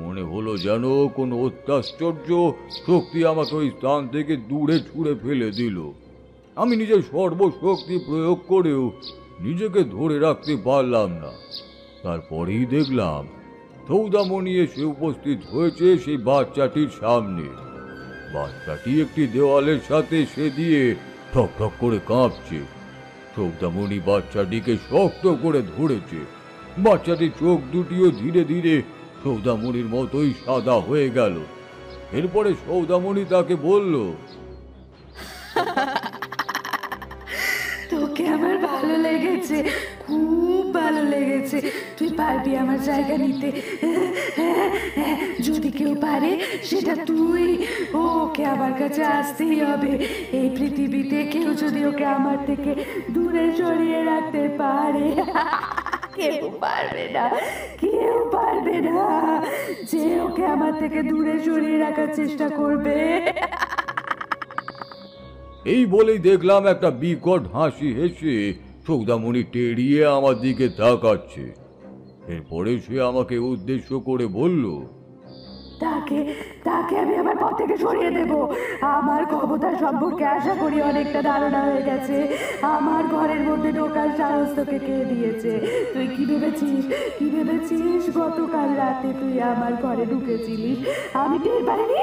মনে হলো যেন কোনো অত্যাশ্চর্য শক্তি আমাকে ওই স্থান থেকে দূরে ছুঁড়ে ফেলে দিল। আমি নিজের সর্বশক্তি প্রয়োগ করেও নিজেকে ধরে রাখতে পারলাম না। তারপরেই দেখলাম সৌদামণি এসে উপস্থিত হয়েছে সেই বাচ্চাটির সামনে। বাচ্চাটি একটি দেওয়ালের সাথে সে দিয়ে ঠক ঠক করে কাঁপছে। সৌদামণি বাচ্চাটিকে শক্ত করে ধরেছে। বাচ্চাটির চোখ দুটিও ধীরে ধীরে সৌদামণির মতোই সাদা হয়ে গেল। এরপরে সৌদামণি তাকে বলল, তোকে আমার ভালো লেগেছে, খুব ভালো লেগেছে। তুই পারবি আমার জায়গা নিতে। যদি কেউ পারে সেটা তুই। ওকে আমার কাছে আসতেই হবে। এই পৃথিবীতে কেউ যদি ওকে আমার থেকে দূরে সরিয়ে রাখতে পারে, কেউ পারবে না, কেউ পারবে না। যে ওকে আমার থেকে দূরে সরিয়ে রাখার চেষ্টা করবে। এই বলেই দেখলাম একটা বিকট হাসি হেসে সৌদামণি টেরিয়ে আমার দিকে তাকাচ্ছে। এরপরে সে আমাকে উদ্দেশ্য করে বলল, তাকে তাকে আমি আমার পথ থেকে সরিয়ে দেব। আমার ক্ষমতা সম্পর্কে আশা করি অনেকটা ধারণা হয়ে গেছে। আমার ঘরের মধ্যে ঢোকার সাহস তোকে কে দিয়েছে? তুই কি ভেবেছিস গতকাল রাতে তুই আমার ঘরে ঢুকেছিলিস? আমি টের পাইনি।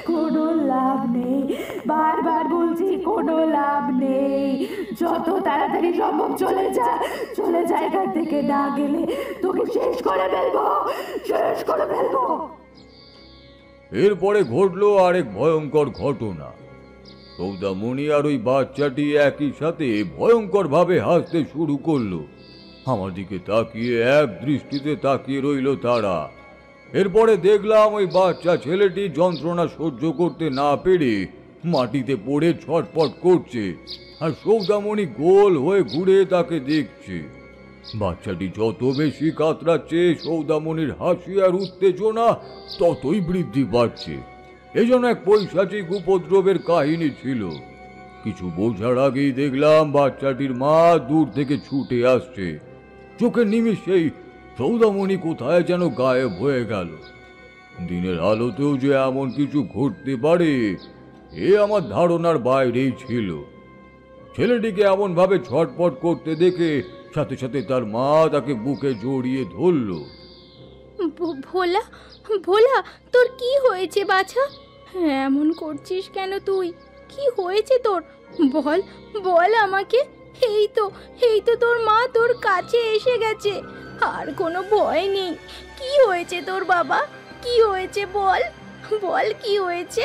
কোনো লাভ নেই, বারবার বলছি কোনো লাভ নেই। যত তাড়াতাড়ি সম্ভব চলে যা এখান থেকে, না গেলে তোকে শেষ করে ফেলবো। এরপরে ঘটলো আরেক ভয়ঙ্কর ঘটনা। সৌদামণি আর ওই বাচ্চাটি একই সাথে ভয়ঙ্কর ভাবে হাসতে শুরু করলো। আমার দিকে তাকিয়ে এক দৃষ্টিতে তাকিয়ে রইল তারা। এরপরে দেখলাম ওই বাচ্চা ছেলেটি যন্ত্রণা সহ্য করতে না পেরে মাটিতে পড়ে ছটপট করছে, আর সৌদামণি গোল হয়ে ঘুরে তাকে দেখছে। বাচ্চাটি যত বেশি কাতরাচ্ছে, সৌদামণির হাসি আর উত্তেজনা ততই বৃদ্ধি পাচ্ছে। এই জন্য এক পৈশাচিক উপদ্রবের কাহিনী ছিল। কিছু বোঝার আগেই দেখলাম বাচ্চাটির মা দূর থেকে ছুটে আসছে। চোখের নিমিষেই সৌদামণি কোথায় যেন গায়েব হয়ে গেল। দিনের আলোতেও যে এমন কিছু ঘটতে পারে এ আমার ধারণার বাইরেই ছিল। ছেলেটিকে এমন ভাবে ছটপট করতে দেখে সাথে সাথে তার মা তাকে বুকে জড়িয়ে ধরল। ভোলা ভোলা, তোর কি হয়েছে বাছা? এমন করছিস কেন তুই? কি হয়েছে তোর? বল আমাকে। এই তো তোর মা তোর কাছে এসে গেছে। আর কোনো ভয় নেই। কি হয়েছে তোর বাবা? কি হয়েছে বল কি হয়েছে?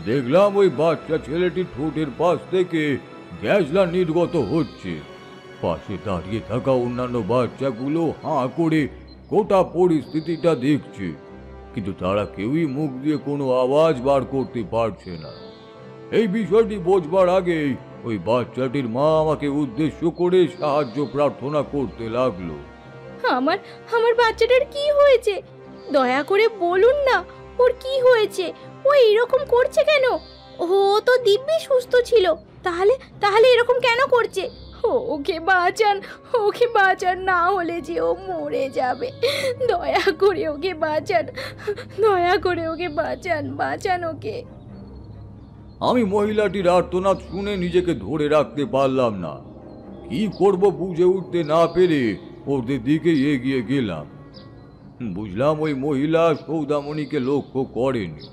দেখলাম ওই বাচ্চা ছেলেটি ঠোঁটের পাশ থেকে গ্যাসলা নির্গত হচ্ছে। পাশে দাঁড়িয়ে থাকা অন্যান্য বাচ্চাগুলো হাঁ করে গোটা পরিস্থিতিটা দেখছে, কিন্তু তারা কেউই মুখ দিয়ে কোনো আওয়াজ বার করতে পারছে না। এই বিষয়টি বোঝবার আগেই ওই বাচ্চাটির মা আমাকে উদ্দেশ্য করে সাহায্য প্রার্থনা করতে লাগলো। আমার বাচ্চাটার কি হয়েছে? দয়া করে বলুন না, ওর কি হয়েছে? ও এরকম করছে কেন? ও তো দিব্যি সুস্থ ছিল, তাহলে এরকম কেন করছে? ওকে বাঁচান, না হলে যে ও মরে যাবে। দয়া করে ওকে বাঁচান ওকে। আমি মহিলাটির আর্তনাদ শুনে নিজেকে ধরে রাখতে পারলাম না। কি করব বুঝে উঠতে না পেরে ওদের দিকে এগিয়ে গেলাম। বুঝলাম ওই মহিলা সৌদামণিকে লক্ষ্য করেনি।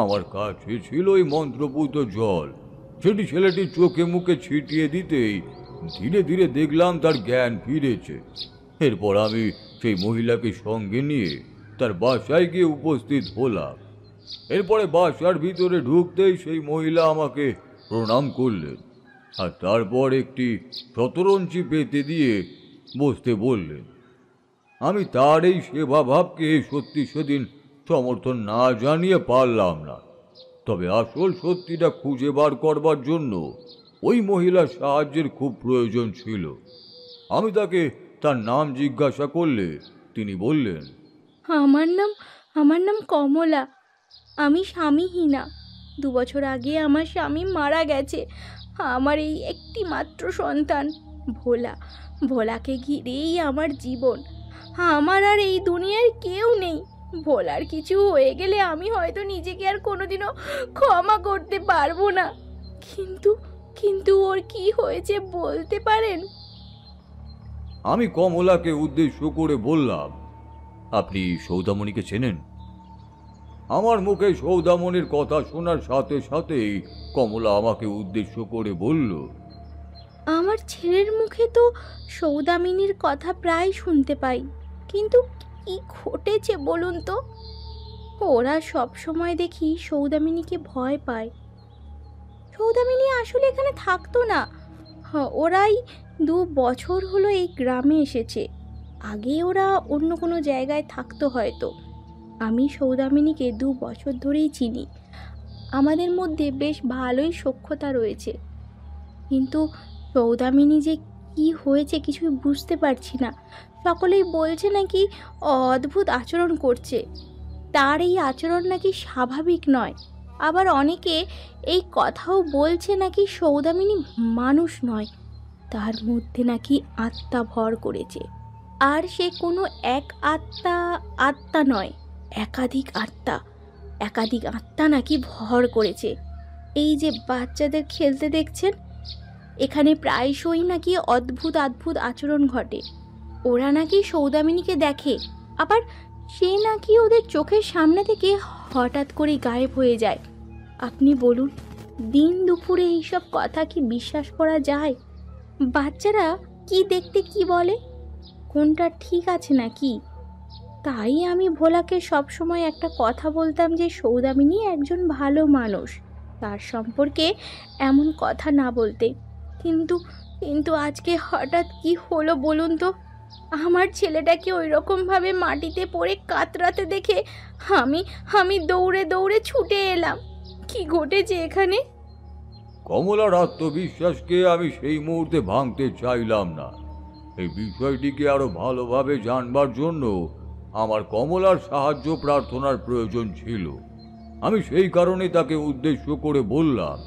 আমার কাছে ছিল ওই মন্ত্রপুত জল। সেটি ছেলেটির চোখে মুখে ছিটিয়ে দিতেই ধীরে ধীরে দেখলাম তার জ্ঞান ফিরেছে। এরপর আমি সেই মহিলাকে সঙ্গে নিয়ে তার বাসায় গিয়ে উপস্থিত হলাম। এরপরে বাসার ভিতরে ঢুকতেই সেই মহিলা আমাকে প্রণাম করলেন, আর তারপর একটি শতরঞ্চি পেতে দিয়ে বসতে বললেন। আমি তার এই সেবা ভাবকে সত্যি সেদিন সমর্থন না জানিয়ে পারলাম না, তবে আসল সত্যিটা খুঁজে বার করবার জন্য ওই মহিলার সাহায্যের খুব প্রয়োজন ছিল। আমি তাকে তার নাম জিজ্ঞাসা করলে তিনি বললেন, আমার নাম কমলা। আমি স্বামীহীনা। 2 বছর আগে আমার স্বামী মারা গেছে। আমার এই একটি মাত্র সন্তান ভোলাকে ঘিরেই আমার জীবন। আমার আর এই দুনিয়ার কেউ নেই। ভোলার কিছু হয়ে গেলে আমি হয়তো নিজেকে আর কোনোদিনও ক্ষমা করতে পারবো না। কিন্তু ওর কি হয়েছে বলতে পারেন? আমি কমলাকে উদ্দেশ্য করে বললাম, আপনি সৌদামণিকে চেনেন? আমার মুখে সৌদামণির কথা শোনার সাথে সাথেই কমলা আমাকে উদ্দেশ্য করে বলল, আমার ছেলের মুখে তো সৌদামিনীর কথা প্রায় শুনতে পাই, কিন্তু কি ঘটেছে বলুন তো? ওরা সব সময় দেখি সৌদামিনীকে ভয় পায়। সৌদামিনী আসলে এখানে থাকতো না। ওরাই 2 বছর হলো এই গ্রামে এসেছে। আগে ওরা অন্য কোনো জায়গায় থাকতো হয়তো। আমি সৌদামিনীকে 2 বছর ধরেই চিনি। আমাদের মধ্যে বেশ ভালোই সখ্যতা রয়েছে, কিন্তু সৌদামিনী যে কি হয়েছে কিছুই বুঝতে পারছি না। সকলেই বলছে নাকি অদ্ভুত আচরণ করছে। তার এই আচরণ নাকি স্বাভাবিক নয়। আবার অনেকে এই কথাও বলছে নাকি সৌদামিনী মানুষ নয়, তার মধ্যে নাকি আত্মা ভর করেছে। আর সে কোনো এক আত্মা নয়, একাধিক আত্মা নাকি ভর করেছে। এই যে বাচ্চাদের খেলতে দেখছেন, এখানে প্রায়শই নাকি অদ্ভুত আচরণ ঘটে। ওরা নাকি সৌদামিনীকে দেখে, আবার সে নাকি ওদের চোখের সামনে থেকে হঠাৎ করে গায়েব হয়ে যায়। আপনি বলুন, দিন দুপুরে এইসব কথা কি বিশ্বাস করা যায়? বাচ্চারা কি দেখতে কি বলে, কোনটা ঠিক আছে নাকি? তাই আমি ভোলাকে সবসময় একটা কথা বলতাম যে সৌদামিনী একজন ভালো মানুষ, তার সম্পর্কে এমন কথা না বলতে। কিন্তু আজকে হঠাৎ কি হলো বলুন তো? আমার ছেলেটাকে ওই রকমভাবে মাটিতে পড়ে কাতরাতে দেখে আমি দৌড়ে ছুটে এলাম। কি ঘটেছে এখানে? কমলার আত্মবিশ্বাসকে আমি সেই মুহূর্তে ভাঙতে চাইলাম না। এই বিষয়টিকে আরো ভালোভাবে জানবার জন্য আমার কমলার সাহায্য প্রার্থনার প্রয়োজন ছিল। আমি সেই কারণে তাকে উদ্দেশ্য করে বললাম,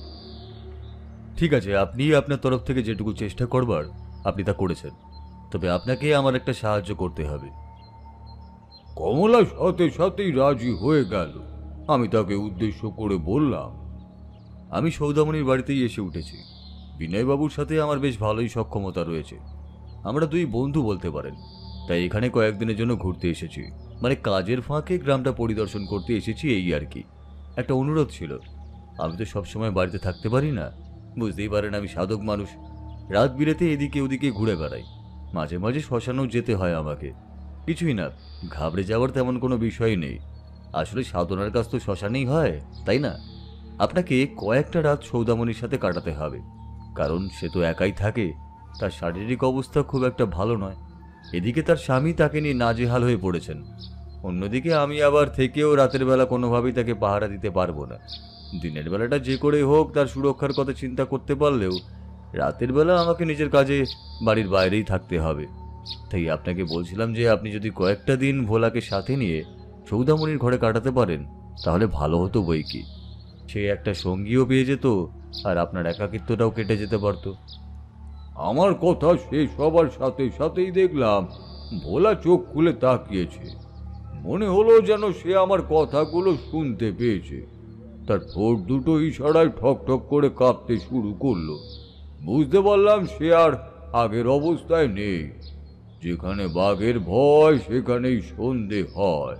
ঠিক আছে, আপনি আপনার তরফ থেকে যেটুকু চেষ্টা করবার আপনি তা করেছেন, তবে আপনাকে আমার একটা সাহায্য করতে হবে। কমলা সাথে সাথেই রাজি হয়ে গেল। আমি তাকে উদ্দেশ্য করে বললাম, আমি সৌদামণির বাড়িতেই এসে উঠেছি। বিনয়বাবুর সাথে আমার বেশ ভালোই সক্ষমতা রয়েছে, আমরা দুই বন্ধু বলতে পারেন। তাই এখানে কয়েকদিনের জন্য ঘুরতে এসেছি, মানে কাজের ফাঁকে গ্রামটা পরিদর্শন করতে এসেছি, এই আর কি। একটা অনুরোধ ছিল, আমি তো সবসময় বাড়িতে থাকতে পারি না, বুঝতেই পারেন আমি সাধক মানুষ, রাত বিরেতে এদিকে ওদিকে ঘুরে বেড়াই, মাঝে মাঝে শ্মশানেও যেতে হয় আমাকে। কিছুই না, ঘাবড়ে যাওয়ার তেমন কোনো বিষয় নেই, আসলে সাধনার কাজ তো শ্মশানেই হয়, তাই না? আপনাকে কয়েকটা রাত সৌদামণির সাথে কাটাতে হবে, কারণ সে তো একাই থাকে, তার শারীরিক অবস্থা খুব একটা ভালো নয়। এদিকে তার স্বামী তাকে নিয়ে নাজেহাল হয়ে পড়েছেন, অন্যদিকে আমি আবার থেকেও রাতের বেলা কোনোভাবেই তাকে পাহারা দিতে পারবো না। দিনের বেলাটা যে করে হোক তার সুরক্ষার কথা চিন্তা করতে পারলেও রাতের বেলা আমাকে নিজের কাজে বাড়ির বাইরেই থাকতে হবে। তাই আপনাকে বলছিলাম যে আপনি যদি কয়েকটা দিন ভোলাকে সাথে নিয়ে সৌদামণির ঘরে কাটাতে পারেন তাহলে ভালো হতো বই কি। সে একটা সঙ্গীও পেয়ে যেত, আর আপনার একাকিত্বটাও কেটে যেতে পারত। আমার কথা শেষ হবার সাথে সাথেই দেখলাম ভোলা চোখ খুলে তাকিয়েছে। মনে হলো যেন সে আমার কথাগুলো শুনতে পেয়েছে। তার ঠোঁট দুটো ইশারায় ঠক ঠক করে কাঁপতে শুরু করলো। বুঝতে পারলাম সে আর আগের অবস্থায় নেই। যেখানে বাঘের ভয় সেখানেই সন্ধে হয়।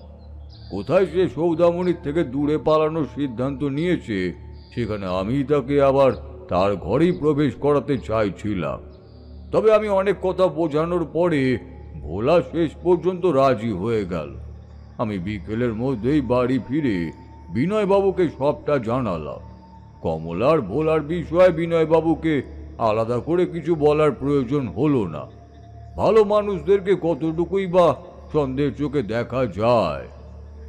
কোথায় সে সৌদামণির থেকে দূরে পালানোর সিদ্ধান্ত নিয়েছে, সেখানে আমি তাকে আবার তার ঘরেই প্রবেশ করাতে চাইছিলাম। তবে আমি অনেক কথা বোঝানোর পরে ভোলা শেষ পর্যন্ত রাজি হয়ে গেল। আমি বিকেলের মধ্যেই বাড়ি ফিরে বিনয়বাবুকে সবটা জানালাম। কমলার ভোলার বিষয়ে বিনয়বাবুকে আলাদা করে কিছু বলার প্রয়োজন হলো না। ভালো মানুষদেরকে কতটুকুই বা সন্দেহের চোখে দেখা যায়।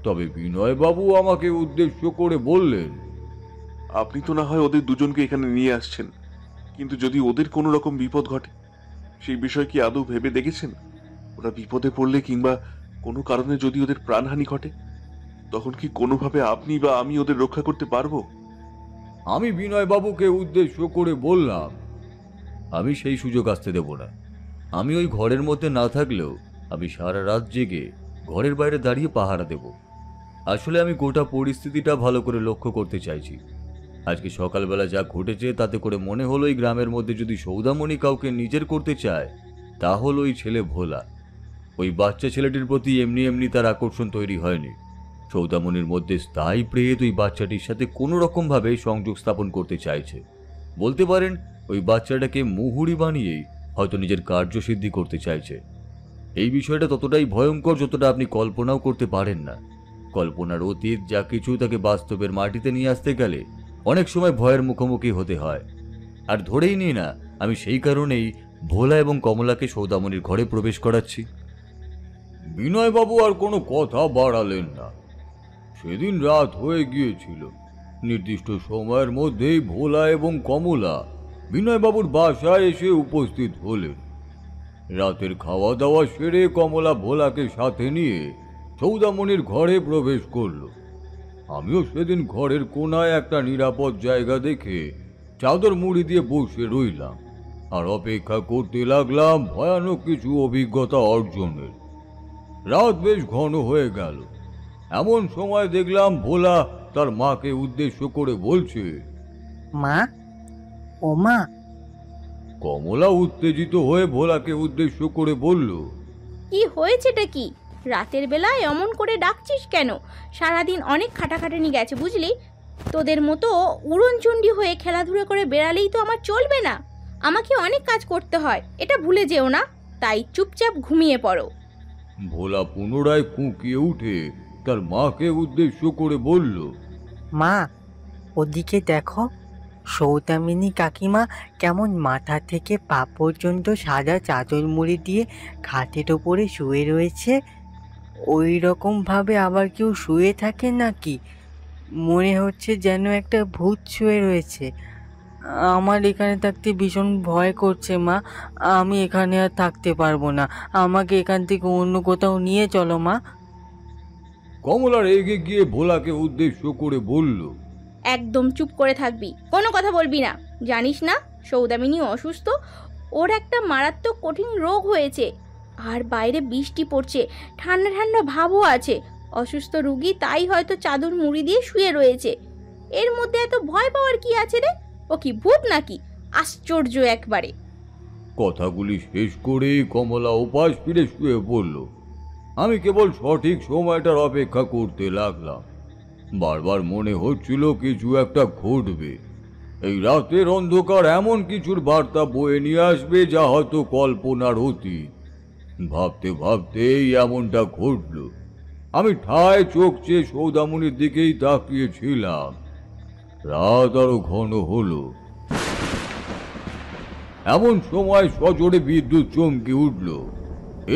তবে বিনয়বাবু আমাকে উদ্দেশ্য করে বললেন, আপনি তো না হয় ওদের দুজনকে এখানে নিয়ে আসছেন, কিন্তু যদি ওদের কোনো রকম বিপদ ঘটে সেই বিষয় কি আদৌ ভেবে দেখেছেন? ওরা বিপদে পড়লে কিংবা কোনো কারণে যদি ওদের প্রাণহানি ঘটে, তখন কি কোনোভাবে আপনি বা আমি ওদের রক্ষা করতে পারবো? আমি বিনয়বাবুকে উদ্দেশ্য করে বললাম, আমি সেই সুযোগ আসতে দেব না। আমি ওই ঘরের মধ্যে না থাকলেও আমি সারা রাত জেগে ঘরের বাইরে দাঁড়িয়ে পাহারা দেব। আসলে আমি গোটা পরিস্থিতিটা ভালো করে লক্ষ্য করতে চাইছি। আজকে সকালবেলা যা ঘটেছে তাতে করে মনে হলো এই গ্রামের মধ্যে যদি সৌদামণি কাউকে নিজের করতে চায় তা হলো ওই ছেলে ভোলা। ওই বাচ্চা ছেলেটির প্রতি এমনি এমনি তার আকর্ষণ তৈরি হয়নি। সৌদামণির মধ্যে স্থায়ী প্রেত ওই বাচ্চাটির সাথে কোনো রকমভাবে সংযোগ স্থাপন করতে চাইছে। বলতে পারেন ওই বাচ্চাটাকে মুহুরি বানিয়েই হয়তো নিজের কার্যসিদ্ধি করতে চাইছে। এই বিষয়টা ততটাই ভয়ঙ্কর যতটা আপনি কল্পনাও করতে পারেন না। কল্পনার অতীত যা কিছু তাকে বাস্তবের মাটিতে নিয়ে আসতে গেলে অনেক সময় ভয়ের মুখোমুখি হতে হয়। আর ধরেই নিই না আমি সেই কারণেই ভোলা এবং কমলাকে সৌদামণির ঘরে প্রবেশ করাচ্ছি। বিনয়বাবু আর কোনো কথা বাড়ালেন না। সেদিন রাত হয়ে গিয়েছিল। নির্দিষ্ট সময়ের মধ্যেই ভোলা এবং কমলা বিনয়বাবুর বাসায় এসে উপস্থিত হলেন। রাতের খাওয়া দাওয়া সেরে কমলা ভোলাকে সাথে নিয়ে সৌদামণির ঘরে প্রবেশ করল। আমিও সেদিন ঘরের কোনায় একটা নিরাপদ জায়গা দেখে চাদর মুড়ি দিয়ে বসে রইলাম। আর অপেক্ষা করতে লাগলাম ভয়ানক কিছু অভিজ্ঞতা অর্জনের। রাত বেশ ঘন হয়ে গেল, এমন সময় দেখলাম ভোলা তার মাকে উদ্দেশ্য করে বলছে, মা, ও মা। কমলা উত্তেজিত হয়ে ভোলাকে উদ্দেশ্য করে বলল, কি হয়েছেটা কি? রাতের বেলায় এমন করে ডাকছিস কেন? সারাদিন অনেক খাটাখাটানি গেছে বুঝলি। তোদের মতো উড়নচণ্ডী হয়ে খেলাধুলা করে বেড়ালেই তো আমার চলবে না। আমাকে অনেক কাজ করতে হয়, এটা ভুলে যেও না। তাই চুপচাপ ঘুমিয়ে পড়ো। ভোলা পুনরায় কুঁকিয়ে উঠে তার মাকে উদ্দেশ্য করে বলল, মা, ওদিকে দেখো, সৌদামিনী কাকিমা কেমন মাথা থেকে পা পর্যন্ত সাদা চাদর মুড়ি দিয়ে খাটের ওপরে শুয়ে রয়েছে। ওই রকমভাবে আবার কেউ শুয়ে থাকে নাকি? মনে হচ্ছে যেন একটা ভূত শুয়ে রয়েছে। আমার এখানে থাকতে ভীষণ ভয় করছে মা। আমি এখানে আর থাকতে পারবো না। আমাকে এখান থেকে অন্য কোথাও নিয়ে চলো মা। কমলা রেগে গিয়ে ভোলাকে উদ্দেশ্য করে বলল, একদম চুপ করে থাকবি, কোনো কথা বলবি না। জানিস না সৌদামিনী অসুস্থ, ওর একটা মারাত্মক কঠিন রোগ হয়েছে। আর বাইরে বৃষ্টি পড়ছে, ঠান্ডা ঠান্ডা ভাবও আছে। অসুস্থ রুগী তাই হয়তো চাদর মুড়ি দিয়ে শুয়ে রয়েছে। এর মধ্যে এত ভয় পাওয়ার কি আছে রে? ও কি ভূত নাকি? আশ্চর্য একবারে। কথাগুলি শেষ করেই কমলা উপাস ফিরে শুয়ে পড়ল। আমি কেবল সঠিক সময়টার অপেক্ষা করতে লাগলাম। বারবার মনে হচ্ছিল কিছু একটা ঘটবে। এই রাতের অন্ধকার এমন কিছুর বার্তা বয়ে নিয়ে আসবে যা হয়তো কল্পনার অতীত। ভাবতে ভাবতেই এমনটা ঘটল। আমি ঠায় চোখ চেয়ে সৌদামনির দিকেই তাকিয়েছিলাম। রাত আরো ঘন হলো। এমন সময় সজোরে বিদ্যুৎ চমকে উঠল।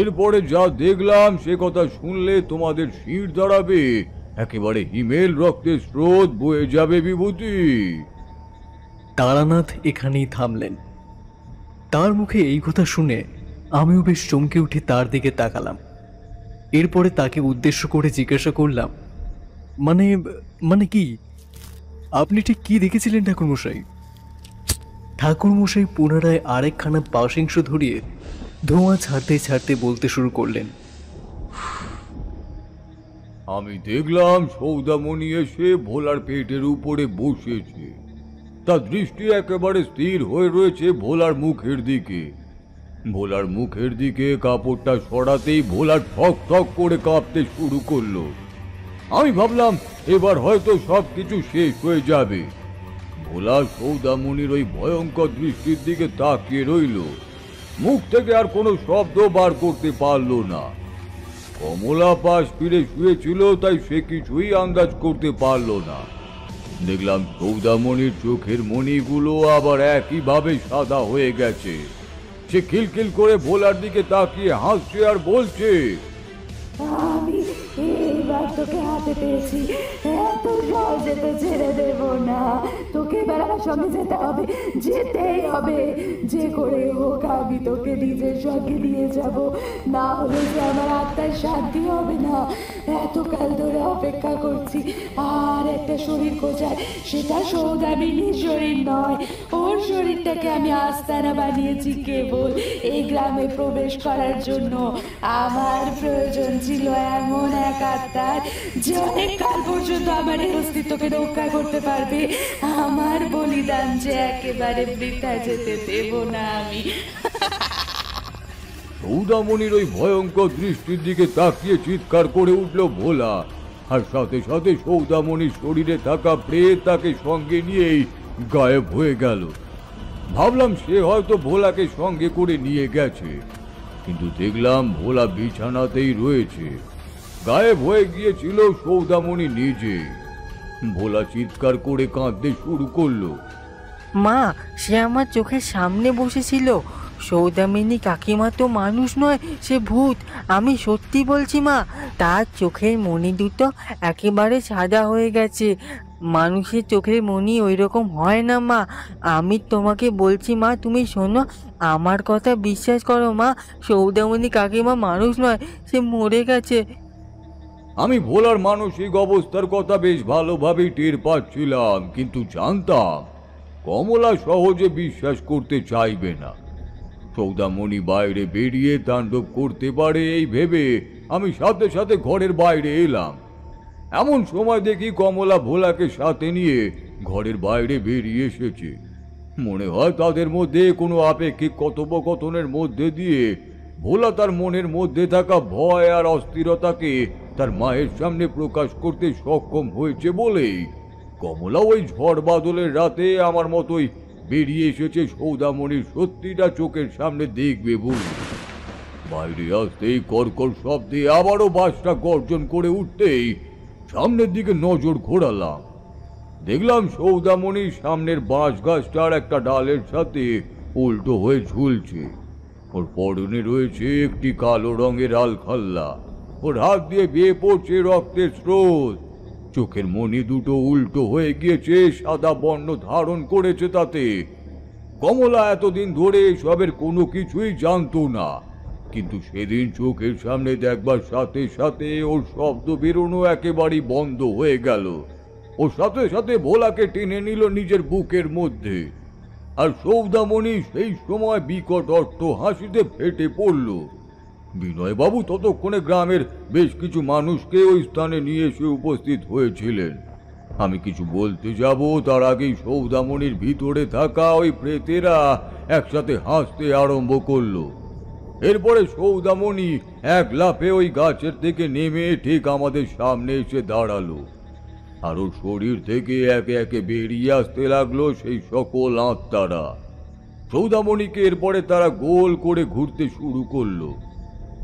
এরপরে যা দেখলাম সে কথা শুনলে তোমাদের শির দাঁড়াবে, একেবারে হিমেল রক্তের স্রোত বয়ে যাবে বিভূতি। তারানাথ এখানেই থামলেন। তার মুখে এই কথা শুনে আমিও বেশ চমকে উঠে তার দিকে তাকালাম। এরপরে তাকে উদ্দেশ্য করে জিজ্ঞাসা করলাম, মানে কি? আপনি ঠিক কি দেখেছিলেন ঠাকুরমশাই? ঠাকুরমশাই পুনরায় আরেকখানা পাশিংশ ধরিয়ে ধোঁয়া ছাড়তে ছাড়তে বলতে শুরু করলেন, আমি দেখলাম সৌদামণি এসে ভোলার পেটের উপরে বসেছে। তার দৃষ্টি একেবারে স্থির হয়ে রয়েছে ভোলার মুখের দিকে। ভোলার মুখের দিকে কাপড়টা সরাতেই ভোলা ঠক ঠক করে কাঁপতে শুরু করলো। আমি ভাবলাম এবার হয়তো সবকিছু শেষ হয়ে যাবে। ভোলা সৌদামণির ওই ভয়ঙ্কর দৃষ্টির দিকে তাকিয়ে রইল। মুখ থেকে আর কোনো শব্দ বার করতে পারল না। কমলা পাশ ফিরে শুয়েছিল, তাই সে কিছুই আন্দাজ করতে পারল না। দেখলাম সৌদামণির চোখের মণিগুলো আবার একইভাবে সাদা হয়ে গেছে। সে খিলখিল করে ভোলার দিকে তাকিয়ে হাসছে আর বলছে, আমি এইবার তোকে হাতে পেয়েছি, এত সহজে তো ছেড়ে দেব না। তোকে এবার আমার সঙ্গে যেতে হবে, যেতেই হবে। যে করে হোক আমি তোকে নিজের সঙ্গে নিয়ে যাব, না হলে যে আমার আত্মার শান্তি হবে না। এতকাল ধরে অপেক্ষা করছি। আর একটা শরীর খোঁজার, সেটা সৌদামিনীর শরীর নয়। ওর শরীরটাকে আমি আস্তানা বানিয়েছি কেবল এই গ্রামে প্রবেশ করার জন্য। আমার প্রয়োজন ছিল এমন এক আত্মার যে অনেক কাল পর্যন্ত আমার এই অস্তিত্বকে রক্ষা করতে পারবে। আমার বলিদান যে একেবারে বৃথা যেতে দেব না আমি। সৌদামণির ওই ভয়ঙ্কর দৃষ্টির দিকে তাকিয়ে চিৎকার করে উঠল ভোলা। আর সাথে সাথে সৌদামণির শরীরে থাকা প্রেত তাকে সঙ্গে নিয়েই গায়েব হয়ে গেল। ভাবলাম সে হয়তো ভোলাকে সঙ্গে করে নিয়ে গেছে, কিন্তু দেখলাম ভোলা বিছানাতেই রয়েছে। গায়েব হয়ে গিয়েছিল সৌদামণি নিজে। ভোলা চিৎকার করে কাঁদতে শুরু করলো। মা, সে আমার চোখের সামনে বসেছিল। সৌদামিনী কাকিমা তো মানুষ নয়, সে ভূত। আমি সত্যি বলছি মা, তার চোখের মণি দুটো একেবারে সাদা হয়ে গেছে। মানুষের চোখের মণি ওই রকম হয় না মা। আমি তোমাকে বলছি মা, তুমি শোনো, আমার কথা বিশ্বাস করো মা। সৌদামিনী কাকিমা মানুষ নয়, সে মরে গেছে। আমি ভোলার মানসিক অবস্থার কথা বেশ ভালোভাবেই টের পাচ্ছিলাম, কিন্তু জানতাম কমলা সহজে বিশ্বাস করতে চাইবে না। সৌদামণি বাইরে বেরিয়ে তাণ্ডব করতে পারে এই ভেবে আমি সাথে সাথে ঘরের বাইরে এলাম। এমন সময় দেখি কমলা ভোলাকে সাথে নিয়ে ঘরের বাইরে বেরিয়ে এসেছে। মনে হয় তাদের মধ্যে কোনো আপেক্ষিক কথোপকথনের মধ্যে দিয়ে ভোলা তার মনের মধ্যে থাকা ভয় আর অস্থিরতাকে তার মায়ের সামনে প্রকাশ করতে সক্ষম হয়েছে বলেই কমলা ওই ঝড় বাদলের রাতে আমার মতোই বেরিয়ে এসেছে সৌদামণির সত্যিটা চোখের সামনে দেখবে বলে। বাইরে আসতেই কর্কর শব্দে আবারও বাসটা গর্জন করে উঠতেই সামনের দিকে নজর ঘোরালাম। দেখলাম সৌদামণির সামনের বাঁশ গাছটার একটা ডালের সাথে উল্টো হয়ে ঝুলছে। ওর পরনে রয়েছে একটি কালো রঙের আলখাল্লা, ওর হাত দিয়ে বেয়ে পড়ছে রক্তের স্রোত, চোখের মণি দুটো উল্টো হয়ে গিয়েছে, সাদা বর্ণ ধারণ করেছে তাতে। কমলা এতদিন ধরে এসবের কোনো কিছুই জানতো না, কিন্তু সেদিন চোখের সামনে দেখবার সাথে সাথে ওর শব্দ বেরোনো একেবারেই বন্ধ হয়ে গেল। ওর সাথে সাথে ভোলাকে টেনে নিল নিজের বুকের মধ্যে। আর সৌদামণি সেই সময় বিকট অট্ট হাসিতে ফেটে পড়ল। বিনয়বাবু ততক্ষণে গ্রামের বেশ কিছু মানুষকে ওই স্থানে নিয়ে এসে উপস্থিত হয়েছিলেন। আমি কিছু বলতে যাব তার আগেই সৌদামণির ভিতরে থাকা ওই প্রেতেরা একসাথে হাসতে আরম্ভ করলো। এরপরে সৌদামণি এক লাফে ওই গাছের থেকে নেমে ঠিক আমাদের সামনে এসে দাঁড়ালো। আর ওর শরীর থেকে একে একে বেরিয়ে আসতে লাগলো সেই সকল আত্মারা। সৌদামণিকে এরপরে তারা গোল করে ঘুরতে শুরু করলো।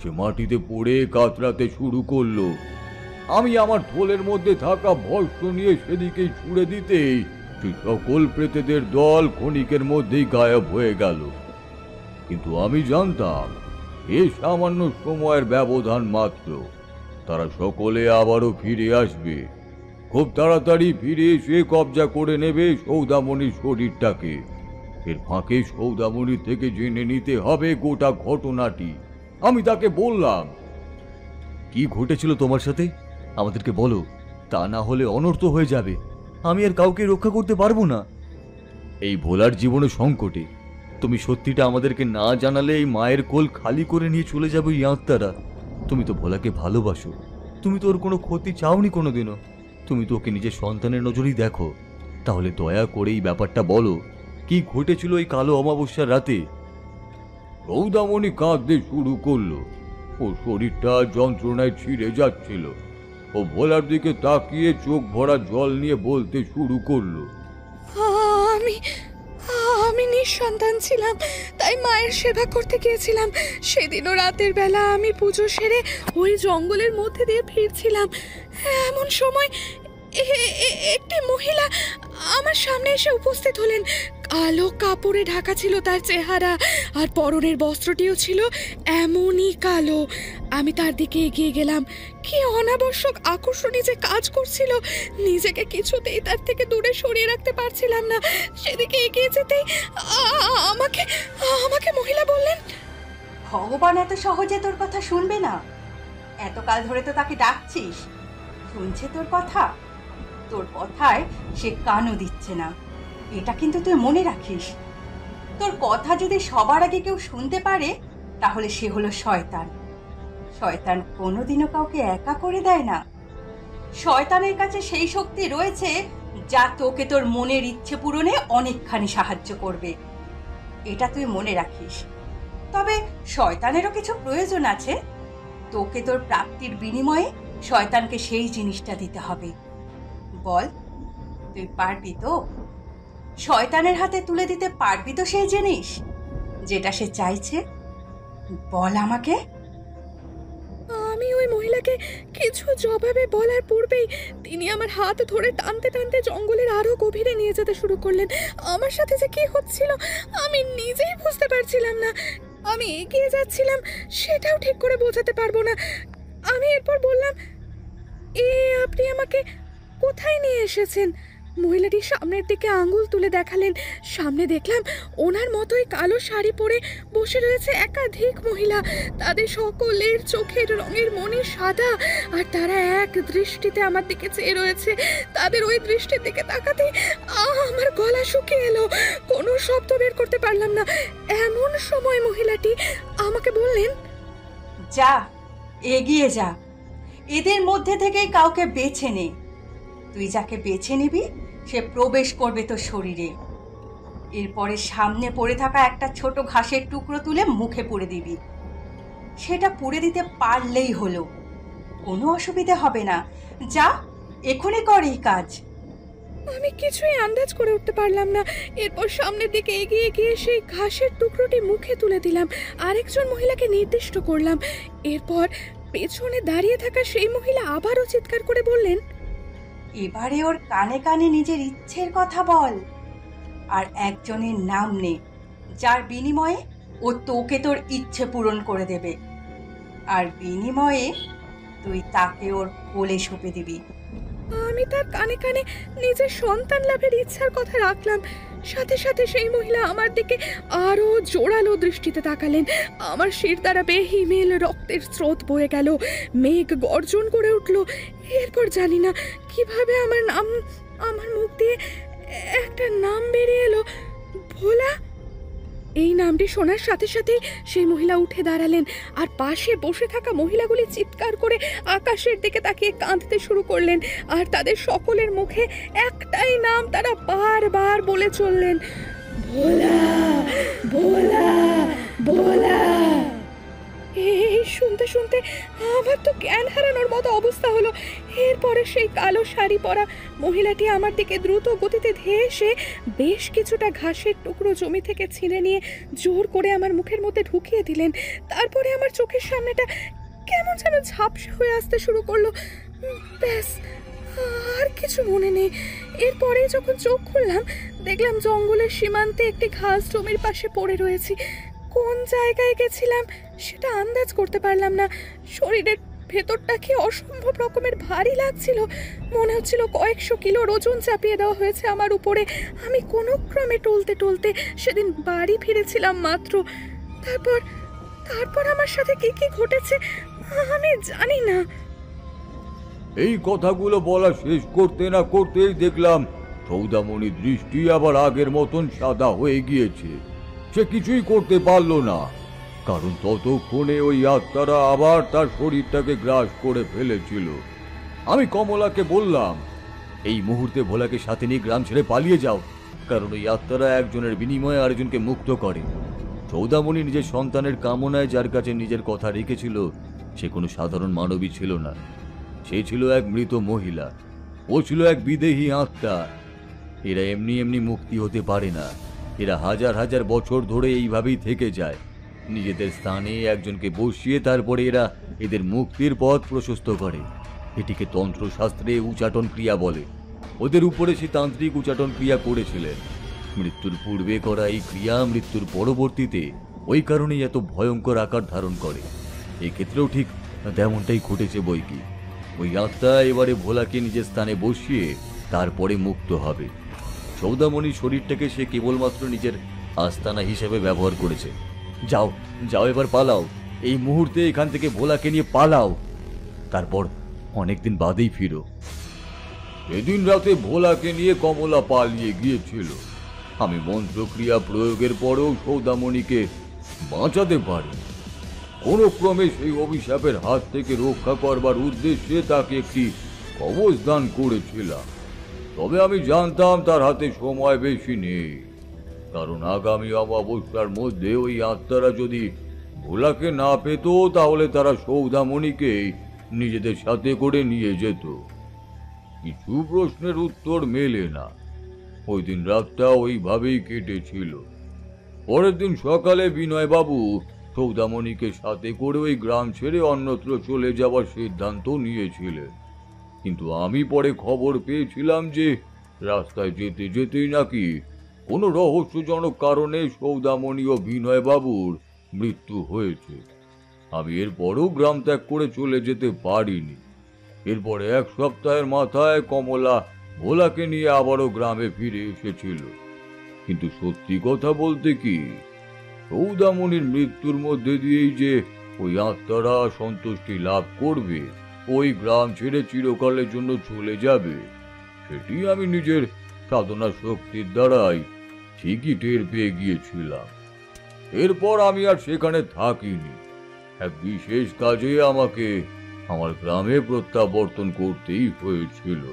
সে মাটিতে পড়ে কাতরাতে শুরু করলো। আমি আমার থলের মধ্যে থাকা ভস্ম নিয়ে সেদিকেই ছুড়ে দিতেই সেই সকল প্রেতেদের দল ক্ষণিকের মধ্যেই গায়েব হয়ে গেল। কিন্তু আমি জানতাম এ সামান্য সময়ের ব্যবধান মাত্র, তারা সকলে আবারও ফিরে আসবে। খুব তাড়াতাড়ি ফিরে এসে কবজা করে নেবে সৌদামণির শরীরটাকে। এর ফাঁকে সৌদামণি থেকে জেনে নিতে হবে গোটা ঘটনাটি। আমি তাকে বললাম, কি ঘটেছিল তোমার সাথে আমাদেরকে বলো, তা না হলে অনর্থ হয়ে যাবে। আমি আর কাউকে রক্ষা করতে পারবো না। এই ভোলার জীবনে সংকটে তুমি সত্যিটা আমাদেরকে না জানালে এই মায়ের কোল খালি করে নিয়ে চলে যাবে এই আত্মারা। তুমি তো ভোলাকে ভালোবাসো, তুমি তো ওর কোনো ক্ষতি চাওনি কোনোদিনও। তুমি তো ওকে নিজের সন্তানের নজরেই দেখো। তাহলে দয়া করে এই ব্যাপারটা বলো, কি ঘটেছিল এই কালো অমাবস্যার রাতে? সৌদামণি কাঁদতে শুরু করলো। ওর শরীরটা যন্ত্রণায় ছিঁড়ে যাচ্ছিল। ও ভোলার দিকে তাকিয়ে চোখ ভরা জল নিয়ে বলতে শুরু করলো, আমি নিঃসন্তান ছিলাম, তাই মায়ের সেবা করতে গিয়েছিলাম। সেদিনও রাতের বেলা আমি পুজো সেরে ওই জঙ্গলের মধ্যে দিয়ে ফিরছিলাম। এমন সময় একটি মহিলা আমার সামনে এসে উপস্থিত হলেন। কালো কাপড়ে ঢাকা ছিল তার চেহারা, আর পরনের বস্ত্রটিও ছিল এমনই কালো। আমি তার দিকে এগিয়ে গেলাম। কি অনাবশ্যক আকর্ষণী যে কাজ করছিল, নিজেকে কিছুতেই তার থেকে দূরে সরিয়ে রাখতে পারছিলাম না। সেদিকে এগিয়ে যেতেই আমাকে মহিলা বললেন, ভগবান এত সহজে তোর কথা শুনবে না। এতকাল ধরে তো তাকে ডাকছিস, শুনছে তোর কথা? তোর কথায় সে কানও দিচ্ছে না, এটা কিন্তু তুই মনে রাখিস। তোর কথা যদি সবার আগে কেউ শুনতে পারে তাহলে সে হলো শয়তান। শয়তান কোনোদিনও কাউকে একা করে দেয় না। শয়তানের কাছে সেই শক্তি রয়েছে যা তোকে তোর মনের ইচ্ছে পূরণে অনেকখানি সাহায্য করবে, এটা তুই মনে রাখিস। তবে শয়তানেরও কিছু প্রয়োজন আছে। তোকে তোর প্রাপ্তির বিনিময়ে শয়তানকে সেই জিনিসটা দিতে হবে। বল, তুই পারবি তো? শয়তানের হাতে তুলে দিতে পারবি তো সেই জিনিস যেটা সে চাইছে? বল আমাকে। আমি ওই মহিলাকে কিছু জবাবে বলার পূর্বেই তিনি আমার হাত ধরে টানতে টানতে জঙ্গলের আরো গভীরে নিয়ে যেতে শুরু করলেন। আমার সাথে যে কি হচ্ছিল আমি নিজেই বুঝতে পারছিলাম না। আমি এগিয়ে যাচ্ছিলাম সেটাও ঠিক করে বোঝাতে পারবো না। আমি এরপর বললাম, আপনি আমাকে কোথায় নিয়ে এসেছেন? মহিলাটি সামনের দিকে আঙ্গুল তুলে দেখালেন। সামনে দেখলাম ওনার মতোই কালো শাড়ি পরে বসে রয়েছে একাধিক মহিলা। তাদের সকলের চোখের রঙের মনি সাদা, আর তারা এক দৃষ্টিতে আমার দিকে চেয়ে রয়েছে। তাদের ওই দৃষ্টির দিকে তাকাতে আমার গলা শুকিয়ে এলো, কোনো শব্দ বের করতে পারলাম না। এমন সময় মহিলাটি আমাকে বললেন, যা, এগিয়ে যা, এদের মধ্যে থেকেই কাউকে বেছে নে। তুই যাকে বেছে নিবি সে প্রবেশ করবে তোর শরীরে। এরপরে সামনে পড়ে থাকা একটা ছোট ঘাসের টুকরো তুলে মুখে পুরে দিবি। সেটা পুরে দিতে পারলেই হলো, কোনো অসুবিধা হবে না। যা, এখনই কর এই কাজ। আমি কিছুই আন্দাজ করে উঠতে পারলাম না। এরপর সামনের দিকে এগিয়ে গিয়ে সেই ঘাসের টুকরোটি মুখে তুলে দিলাম, আরেকজন মহিলাকে নির্দিষ্ট করলাম। এরপর পেছনে দাঁড়িয়ে থাকা সেই মহিলা আবারও চিৎকার করে বললেন, এবারে ওর কানে কানে নিজের ইচ্ছের কথা বল, আর একজনের নাম নে যার বিনিময়ে ও তোকে তোর ইচ্ছে পূরণ করে দেবে, আর বিনিময়ে তুই তাকে ওর কোলে সঁপে দিবি। আমি তার কানে কানে নিজের সন্তান লাভের ইচ্ছার কথা রাখলাম। সাথে সাথে সেই মহিলা আমার দিকে আরো জোরালো দৃষ্টিতে তাকালেন। আমার শির দ্বারা বেহিমেল রক্তের স্রোত বয়ে গেল, মেঘ গর্জন করে উঠল। এরপর জানি না কিভাবে আমার মুখ দিয়ে একটা নাম বেরিয়ে এলো, ভোলা। এই নামটি শোনার সাথে সাথেই সেই মহিলা উঠে দাঁড়ালেন, আর পাশে বসে থাকা মহিলাগুলি চিৎকার করে আকাশের দিকে তাকিয়ে কাঁদতে শুরু করলেন। আর তাদের সকলের মুখে একটাই নাম তারা বারবার বলে চললেন, ভোলা, ভোলা, ভোলা। এই শুনতে শুনতে আমার তো জ্ঞান হারানোর মতো অবস্থা হলো। এরপরে সেই কালো শাড়ি পরা মহিলাটি আমার দিকে দ্রুত গতিতে ধেয়ে এসে বেশ কিছুটা ঘাসের টুকরো জমি থেকে ছিঁড়ে নিয়ে জোর করে আমার মুখের মধ্যে ঢুকিয়ে দিলেন। তারপরে আমার চোখের সামনেটা কেমন যেন ঝাপসা হয়ে আসতে শুরু করলো। ব্যাস, আর কিছু মনে নেই। এরপরে যখন চোখ খুললাম দেখলাম জঙ্গলের সীমান্তে একটি ঘাস জমির পাশে পড়ে রয়েছি। কোন জায়গায় গেছিলাম সেটা আন্দাজ করতে পারলাম না। শরীরের ভেতরটা কি অসম্ভব রকমের ভারী লাগছিল, মনে হচ্ছিল কয়েকশো কিলোর ওজন চাপিয়ে দেওয়া হয়েছে আমার উপরে। আমি কোনো ক্রমে টলতে টলতে সেদিন বাড়ি ফিরেছিলাম মাত্র। তারপর আমার সাথে কি কি ঘটেছে আমি জানি না। এই কথাগুলো বলা শেষ করতে না করতেই দেখলাম সৌদামণির দৃষ্টি আবার আগের মতন সাদা হয়ে গিয়েছে। সে কিছুই করতে পারল না, কারণ ততক্ষণে ওই আত্মারা আবার তার শরীরটাকে গ্রাস করে ফেলেছিল। আমি কমলাকে বললাম, এই মুহূর্তে ভোলাকে সাথে নিয়ে গ্রাম ছেড়ে পালিয়ে যাও, কারণ ওই আত্মারা একজনের বিনিময়ে আরেকজনকে মুক্ত করে। সৌদামণি নিজের সন্তানের কামনায় যার কাছে নিজের কথা রেখেছিল সে কোনো সাধারণ মানবী ছিল না, সে ছিল এক মৃত মহিলা। ও ছিল এক বিদেহী আত্মা। এরা এমনি এমনি মুক্তি হতে পারে না, এরা হাজার হাজার বছর ধরে এইভাবেই থেকে যায়। নিজেদের স্থানে একজনকে বসিয়ে তারপরে এরা এদের মুক্তির পথ প্রশস্ত করে। এটিকে তন্ত্রশাস্ত্রে উচাটন ক্রিয়া বলে। ওদের উপরে সে তান্ত্রিক উচাটন ক্রিয়া করেছিলেন। মৃত্যুর পূর্বে করা এই ক্রিয়া মৃত্যুর পরবর্তীতে ওই কারণেই এত ভয়ঙ্কর আকার ধারণ করে। এক্ষেত্রেও ঠিক তেমনটাই ঘটেছে বৈকি। ওই আত্মা এবারে ভোলাকে নিজের স্থানে বসিয়ে তারপরে মুক্ত হবে। সৌদামণির শরীরটাকে সে কেবলমাত্র নিজের আস্তানা হিসেবে ব্যবহার করেছে। যাও যাও, এবার পালাও, এই মুহূর্তে এখান থেকে ভোলাকে নিয়ে পালাও, তারপর অনেকদিন বাদেই ফিরো। সেদিন রাতে ভোলাকে নিয়ে কমলা পালিয়ে গিয়েছিল। আমি মন্ত্রক্রিয়া প্রয়োগের পরেও সৌদামণিকে বাঁচাতে পারি। কোনো ক্রমে সেই অভিশাপের হাত থেকে রক্ষা করবার উদ্দেশ্যে তাকে একটি কবচ দান করেছিলাম। তবে আমি জানতাম তার হাতে সময় বেশি নেই, কারণ আগামী অমাবস্যার মধ্যে ওই আত্মারা যদি ভোলাকে না পেত তাহলে তারা সৌদামণিকে নিজেদের সাথে করে নিয়ে যেত। কিছু প্রশ্নের উত্তর মেলে না। ওই দিন রাতটা ওইভাবেই কেটেছিল। পরের দিন সকালে বিনয়বাবু সৌদামণিকে সাথে করে ওই গ্রাম ছেড়ে অন্যত্র চলে যাওয়ার সিদ্ধান্ত নিয়েছিলেন, কিন্তু আমি পরে খবর পেয়েছিলাম যে রাস্তায় যেতে যেতেই নাকি কোনো রহস্যজনক কারণে সৌদামণি ও বিনয়বাবুর মৃত্যু হয়েছে। আমি এরপরও গ্রাম ত্যাগ করে চলে যেতে পারিনি। এরপরে এক সপ্তাহের মাথায় কমলা ভোলাকে নিয়ে আবারও গ্রামে ফিরে এসেছিল। কিন্তু সত্যি কথা বলতে কি, সৌদামণির মৃত্যুর মধ্যে দিয়েই যে ওই আত্মারা সন্তুষ্টি লাভ করবে, ওই গ্রাম ছেড়ে চিরকালের জন্য চলে যাবে, সেটি আমি নিজের সাধনা শক্তির দ্বারাই ঠিকই টের পেয়ে গিয়েছিলাম। এরপর আমি আর সেখানে থাকিনি। এক বিশেষ কাজে আমাকে আমার গ্রামে প্রত্যাবর্তন করতেই হয়েছিল।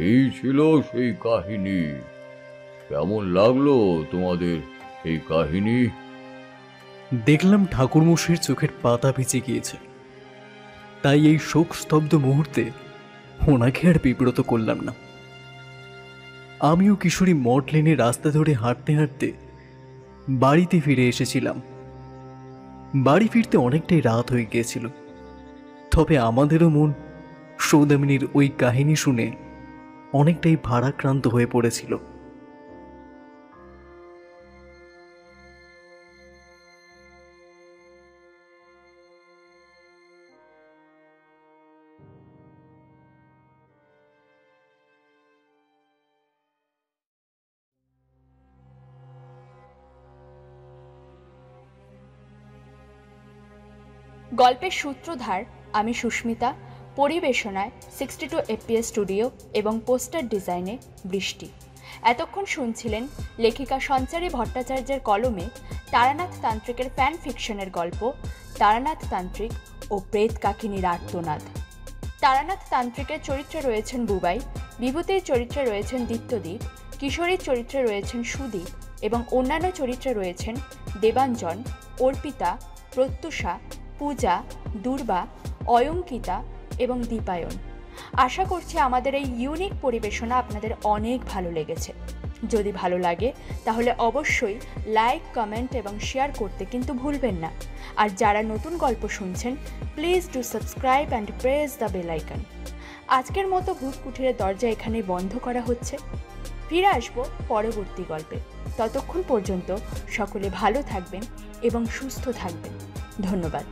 এই ছিল সেই কাহিনী। কেমন লাগলো তোমাদের এই কাহিনী? দেখলাম ঠাকুরমশাইয়ের চোখের পাতা ভিজে গিয়েছে, তাই এই শোক স্তব্ধ মুহূর্তে ওনাকে আর বিব্রত করলাম না। আমিও কিশোরী মঠ লেনে রাস্তা ধরে হাঁটতে হাঁটতে বাড়িতে ফিরে এসেছিলাম। বাড়ি ফিরতে অনেকটাই রাত হয়ে গিয়েছিল, তবে আমাদেরও মন সৌদামিনীর ওই কাহিনী শুনে অনেকটাই ভারাক্রান্ত হয়ে পড়েছিল। গল্পের সূত্রধার আমি সুস্মিতা, পরিবেশনায় 62 FPS স্টুডিও এবং পোস্টার ডিজাইনে বৃষ্টি। এতক্ষণ শুনছিলেন লেখিকা সঞ্চারী ভট্টাচার্যের কলমে তারানাথ তান্ত্রিকের ফ্যান ফিকশনের গল্প তারানাথ তান্ত্রিক ও প্রেত কাকিনীর আর্তনাদ। তারানাথ তান্ত্রিকের চরিত্রে রয়েছেন বুবাই, বিভূতির চরিত্রে রয়েছেন দীপ্তদীপ, কিশোরীর চরিত্রে রয়েছেন সুদীপ এবং অন্যান্য চরিত্রে রয়েছেন দেবাঞ্জন, অর্পিতা, প্রত্যুষা, পূজা, দুর্বা, অয়ঙ্কিতা এবং দীপায়ন। আশা করছি আমাদের এই ইউনিক পরিবেশনা আপনাদের অনেক ভালো লেগেছে। যদি ভালো লাগে তাহলে অবশ্যই লাইক, কমেন্ট এবং শেয়ার করতে কিন্তু ভুলবেন না। আর যারা নতুন গল্প শুনছেন, please do subscribe and press the bell icon. আজকের মতো ভূত কুঠিরের দরজা এখানে বন্ধ করা হচ্ছে। ফিরে আসবো পরবর্তী গল্পে। ততক্ষণ পর্যন্ত সকলে ভালো থাকবেন এবং সুস্থ থাকবেন। ধন্যবাদ।